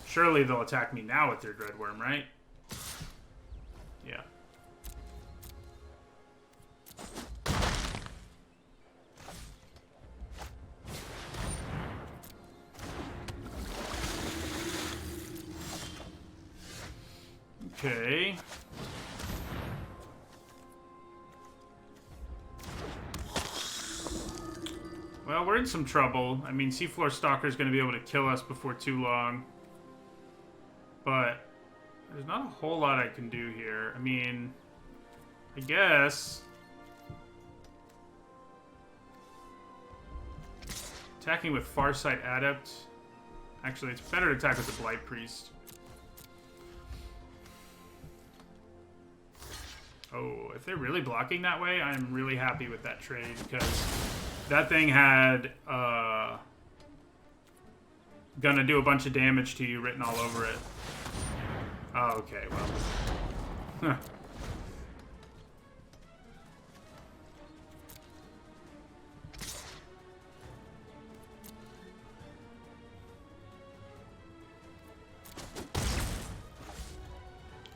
Surely they'll attack me now with their Dreadworm, right? Yeah. Okay. Well, we're in some trouble. I mean, Seafloor Stalker's going to be able to kill us before too long. But there's not a whole lot I can do here. I mean, I guess attacking with Farsight Adept. Actually, it's better to attack with the Blight Priest. Oh, if they're really blocking that way, I'm really happy with that trade because that thing had gonna do a bunch of damage to you written all over it. Oh, okay, well. Huh.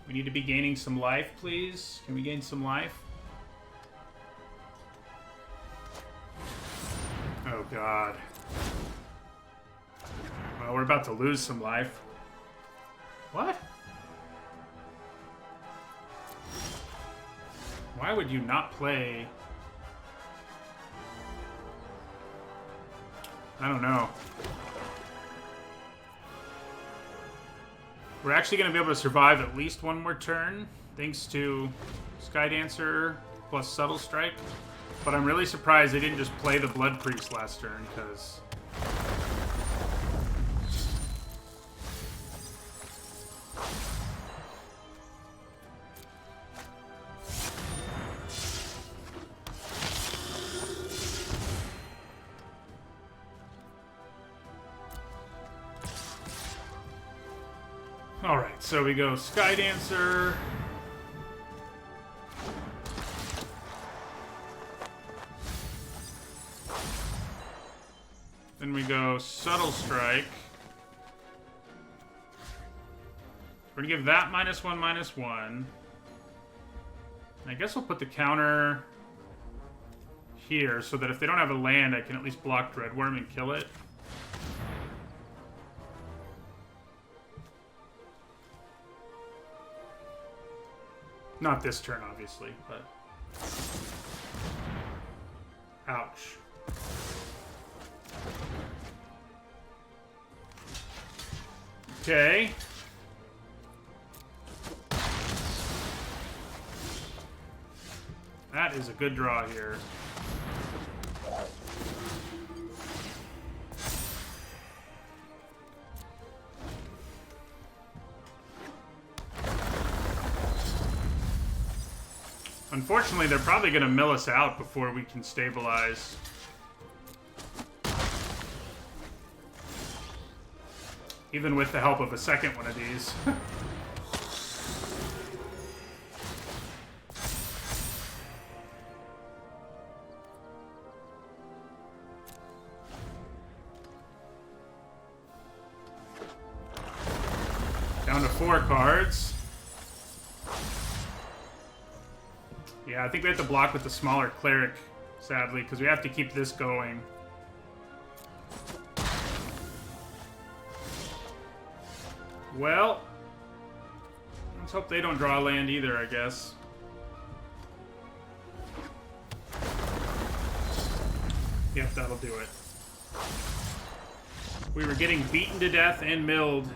We need to be gaining some life, please. Can we gain some life? Oh, God. Well, we're about to lose some life. What? Why would you not play? I don't know. We're actually going to be able to survive at least one more turn, thanks to Skydancer plus Subtle Strike. But I'm really surprised they didn't just play the Blood Priest last turn, because... Alright, so we go Skydancer. Then we go Subtle Strike. We're gonna give that -1/-1. I guess we'll put the counter here so that if they don't have a land, I can at least block Dreadworm and kill it. Not this turn, obviously, but... Ouch. Okay. That is a good draw here. Unfortunately, they're probably going to mill us out before we can stabilize. Even with the help of a second one of these. Down to 4 cards. Yeah, I think we have to block with the smaller cleric, sadly, because we have to keep this going. Well, let's hope they don't draw a land either, I guess. Yep, that'll do it. We were getting beaten to death and milled.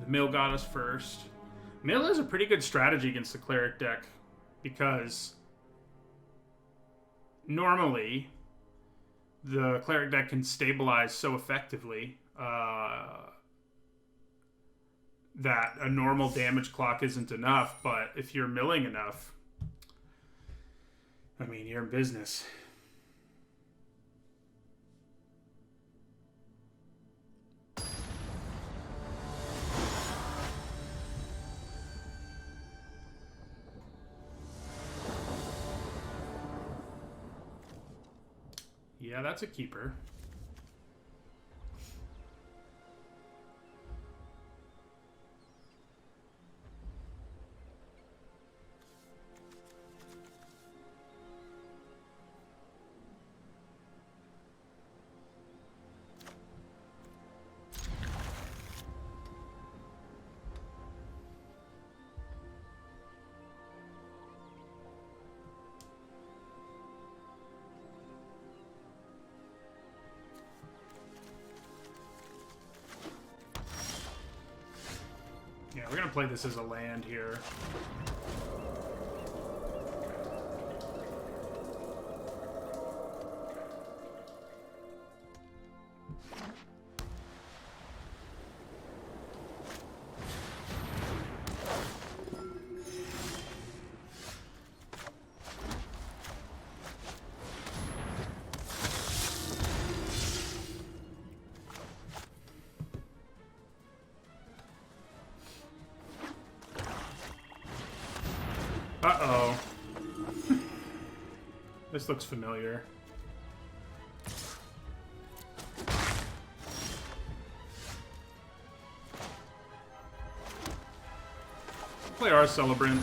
The mill got us first. Mill is a pretty good strategy against the cleric deck because normally the cleric deck can stabilize so effectively that a normal damage clock isn't enough, but if you're milling enough, I mean, you're in business. Yeah, that's a keeper. Yeah, we're gonna play this as a land here. Uh-oh. This looks familiar. Play our Celebrant.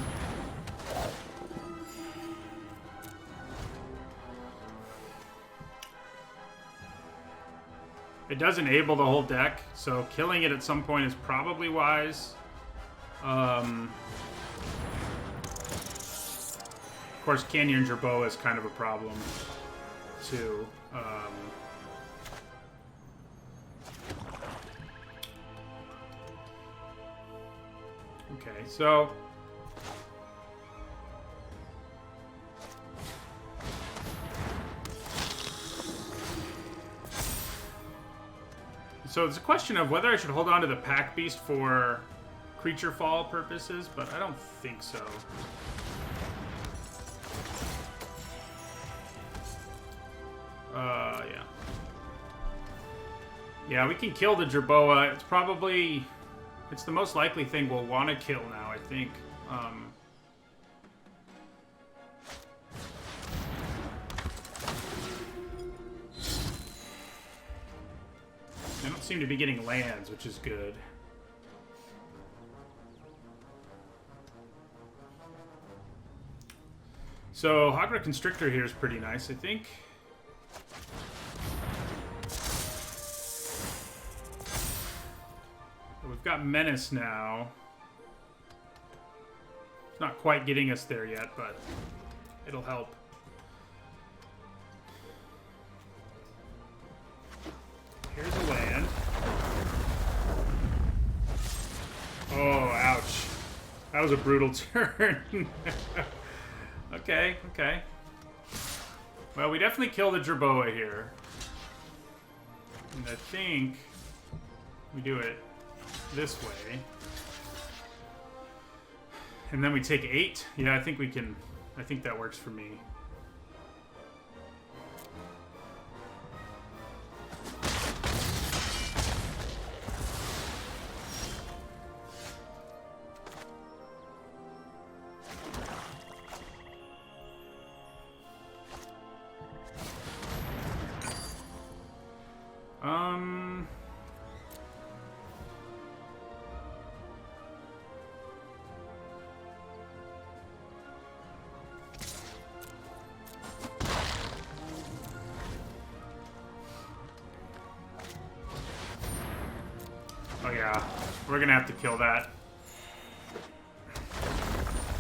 It does enable the whole deck, so killing it at some point is probably wise. Of course, Canyon Jerboa is kind of a problem, too. Okay, so... So it's a question of whether I should hold on to the Pack Beast for creature fall purposes, but I don't think so. Yeah. Yeah, we can kill the Jerboa. It's probably... It's the most likely thing we'll want to kill now, I think. They don't seem to be getting lands, which is good. So, Hagra Constrictor here is pretty nice, I think. We've got Menace now. It's not quite getting us there yet, but it'll help. Here's a land. Oh, ouch. That was a brutal turn. Okay, okay. Well, we definitely killed the Jerboa here. And I think we do it this way. And then we take 8. Yeah, I think we can... I think that works for me. Oh yeah, we're gonna have to kill that.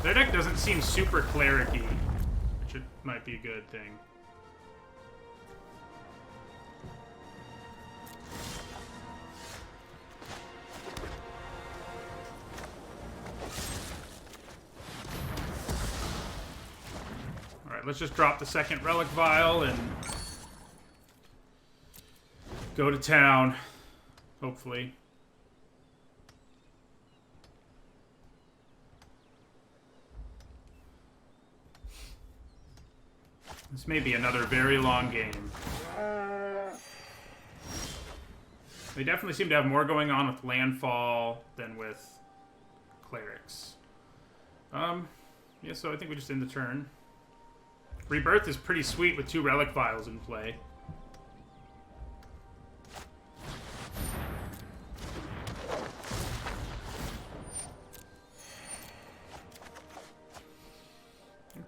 Their deck doesn't seem super cleric-y, which might be a good thing. Alright, let's just drop the second Relic Vial and go to town, hopefully. This may be another very long game. They definitely seem to have more going on with landfall than with clerics. Yeah, so I think we just end the turn. Rebirth is pretty sweet with 2 Relic Vials in play.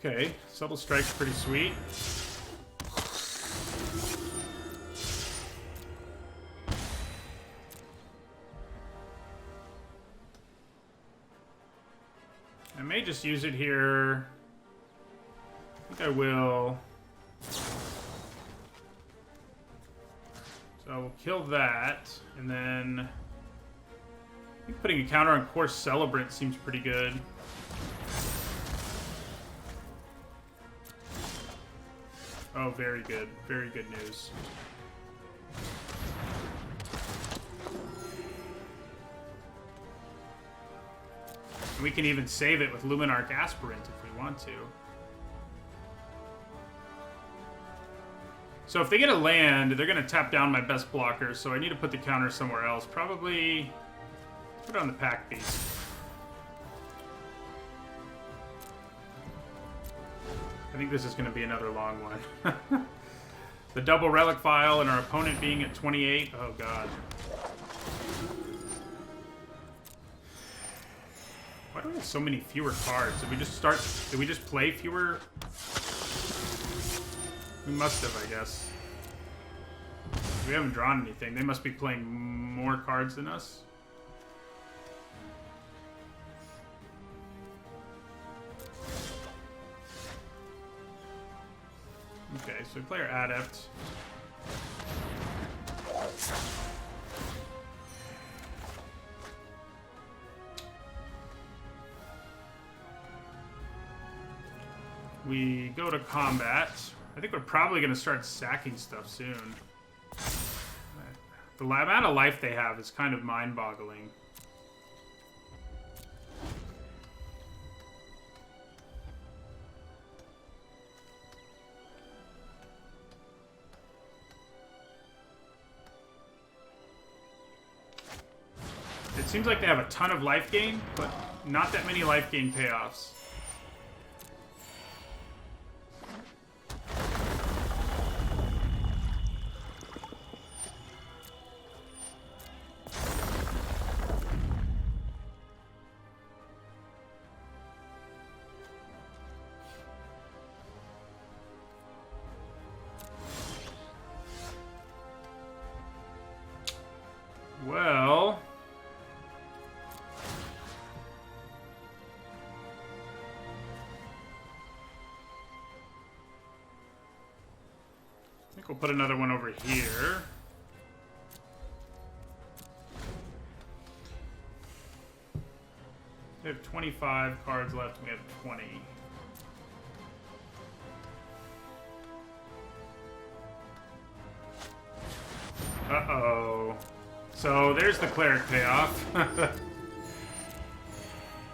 Okay, Subtle Strike's pretty sweet. I may just use it here. I think I will. So we'll kill that, and then I think putting a counter on Course Celebrant seems pretty good. Oh, very good. Very good news. And we can even save it with Luminarch Aspirant if we want to. So if they get a land, they're going to tap down my best blocker, so I need to put the counter somewhere else. Probably put it on the Pack Beast. I think this is going to be another long one. The double Relic Vial and our opponent being at 28. Oh, God. Why do we have so many fewer cards? Did we just play fewer? We must have, I guess. We haven't drawn anything. They must be playing more cards than us. Okay, so we play our Adept. We go to combat. I think we're probably going to start sacking stuff soon. The amount of life they have is kind of mind-boggling. It seems like they have a ton of life gain, but not that many life gain payoffs. Well, I think we'll put another one over here. We have 25 cards left, and we have 20. Uh-oh. So there's the cleric payoff.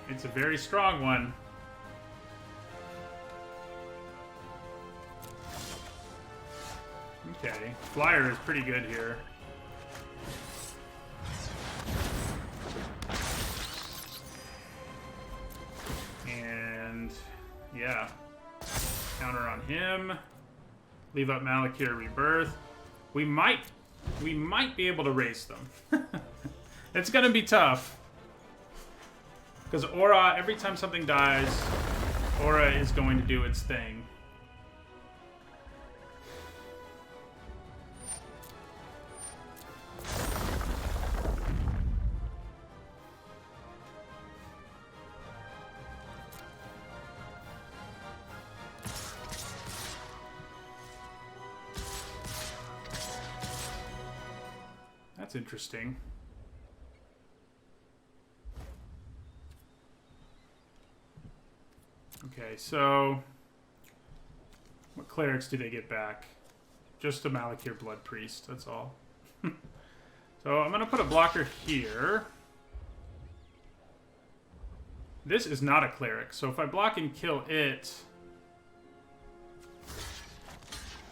It's a very strong one. Okay, flyer is pretty good here. And yeah, counter on him. Leave up Malakir Rebirth. We might be able to race them. It's gonna be tough. Because Aura, every time something dies, Aura is going to do its thing. That's interesting. Okay, so what clerics do they get back? Just a Malakir Blood Priest, that's all. So I'm gonna put a blocker here. This is not a cleric, so if I block and kill it,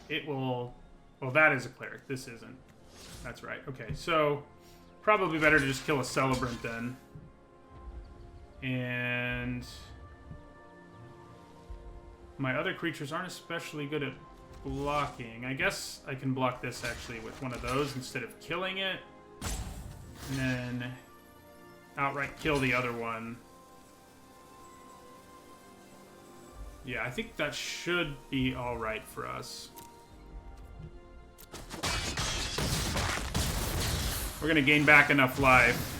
it will... Well, that is a cleric. This isn't. That's right. Okay, so probably better to just kill a Celebrant then. And my other creatures aren't especially good at blocking. I guess I can block this actually with one of those instead of killing it. And then outright kill the other one. Yeah, I think that should be alright for us. We're going to gain back enough life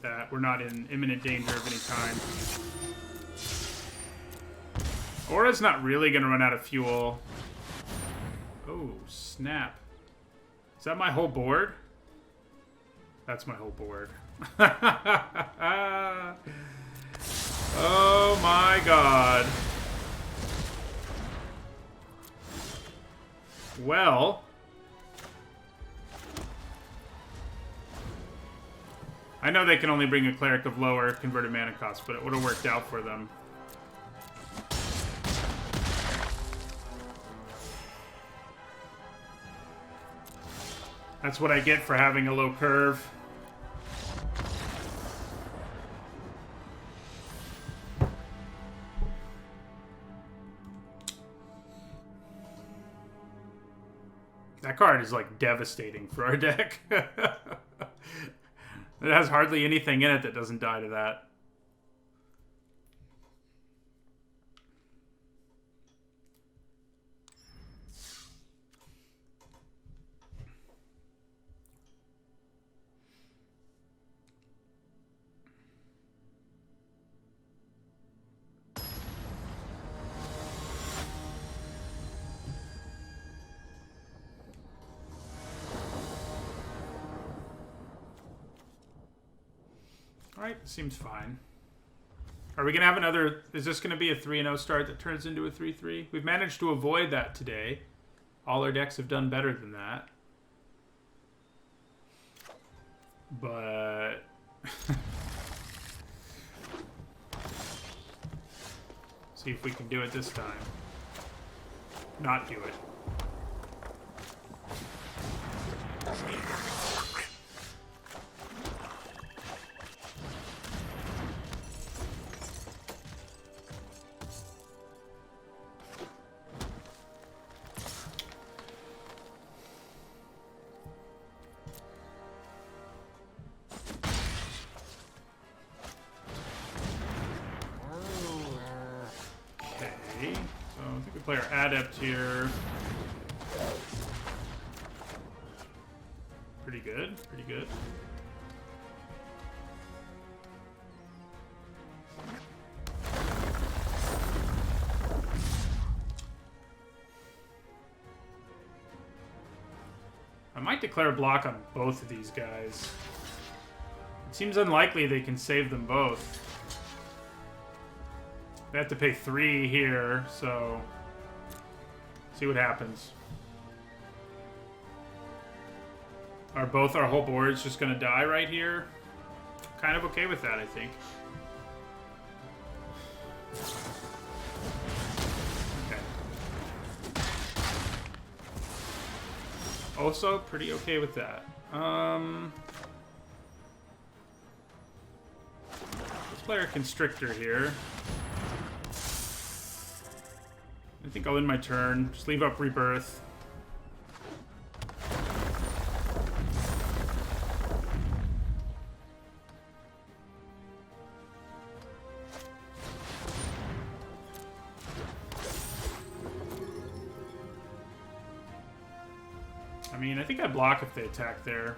that we're not in imminent danger of any kind. Aura's not really going to run out of fuel. Oh, snap. Is that my whole board? That's my whole board. Oh my god. Well... I know they can only bring a cleric of lower converted mana cost, but it would have worked out for them. That's what I get for having a low curve. That card is like devastating for our deck. It has hardly anything in it that doesn't die to that. Alright, seems fine. Are we going to have another... Is this going to be a 3-0 start that turns into a 3-3? We've managed to avoid that today. All our decks have done better than that. But... see if we can do it this time. Not do it. Player Adept here. Pretty good, pretty good. I might declare block on both of these guys. It seems unlikely they can save them both. They have to pay 3 here, so... see what happens. Are both our whole boards just going to die right here? Kind of okay with that, I think. Okay. Also, pretty okay with that. Let's play our Constrictor here. I think I'll end my turn. Just leave up Rebirth. I mean, I think I block if they attack there.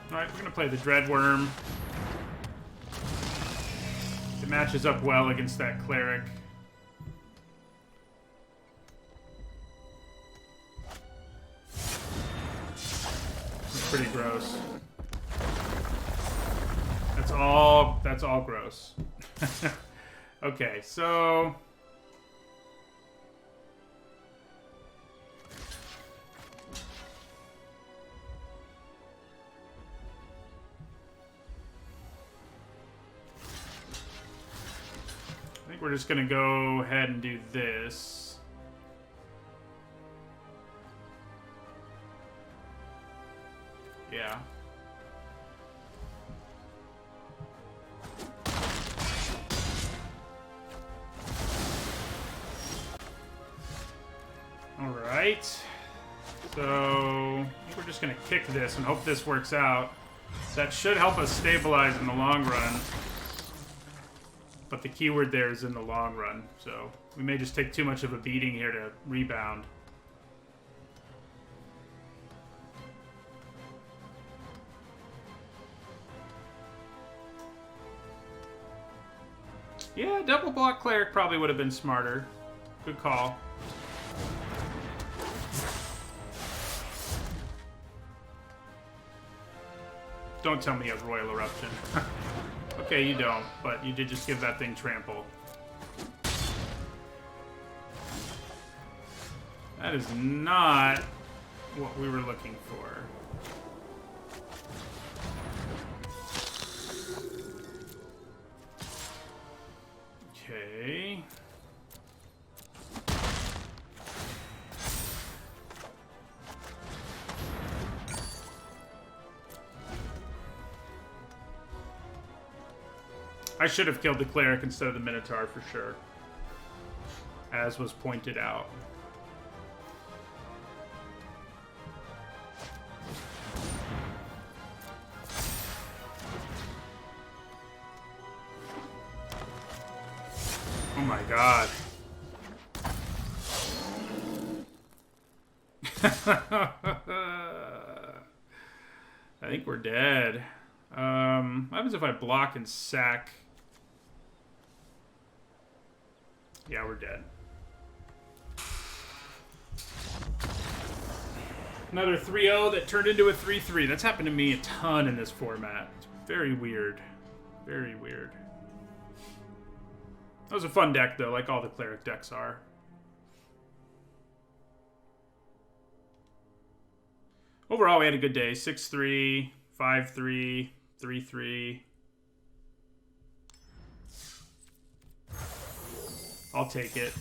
Alright, we're gonna play the Dreadworm. It matches up well against that Cleric. It's pretty gross. That's all gross. Okay, so I think we're just gonna go ahead and do this. Yeah. Alright. So, I think we're just going to kick this and hope this works out. That should help us stabilize in the long run. But the keyword there is in the long run, so we may just take too much of a beating here to rebound. Yeah, double block Cleric probably would have been smarter. Good call. Don't tell me you have Royal Eruption. Okay, you don't, but you did just give that thing trample. That is not what we were looking for. Okay. I should have killed the Cleric instead of the Minotaur for sure, as was pointed out. Oh my god. I think we're dead. What happens if I block and sack? Yeah, we're dead. Another 3-0 that turned into a 3-3. That's happened to me a ton in this format. It's very weird. Very weird. That was a fun deck, though, like all the Cleric decks are. Overall, we had a good day. 6-3, 5-3, 3-3. I'll take it.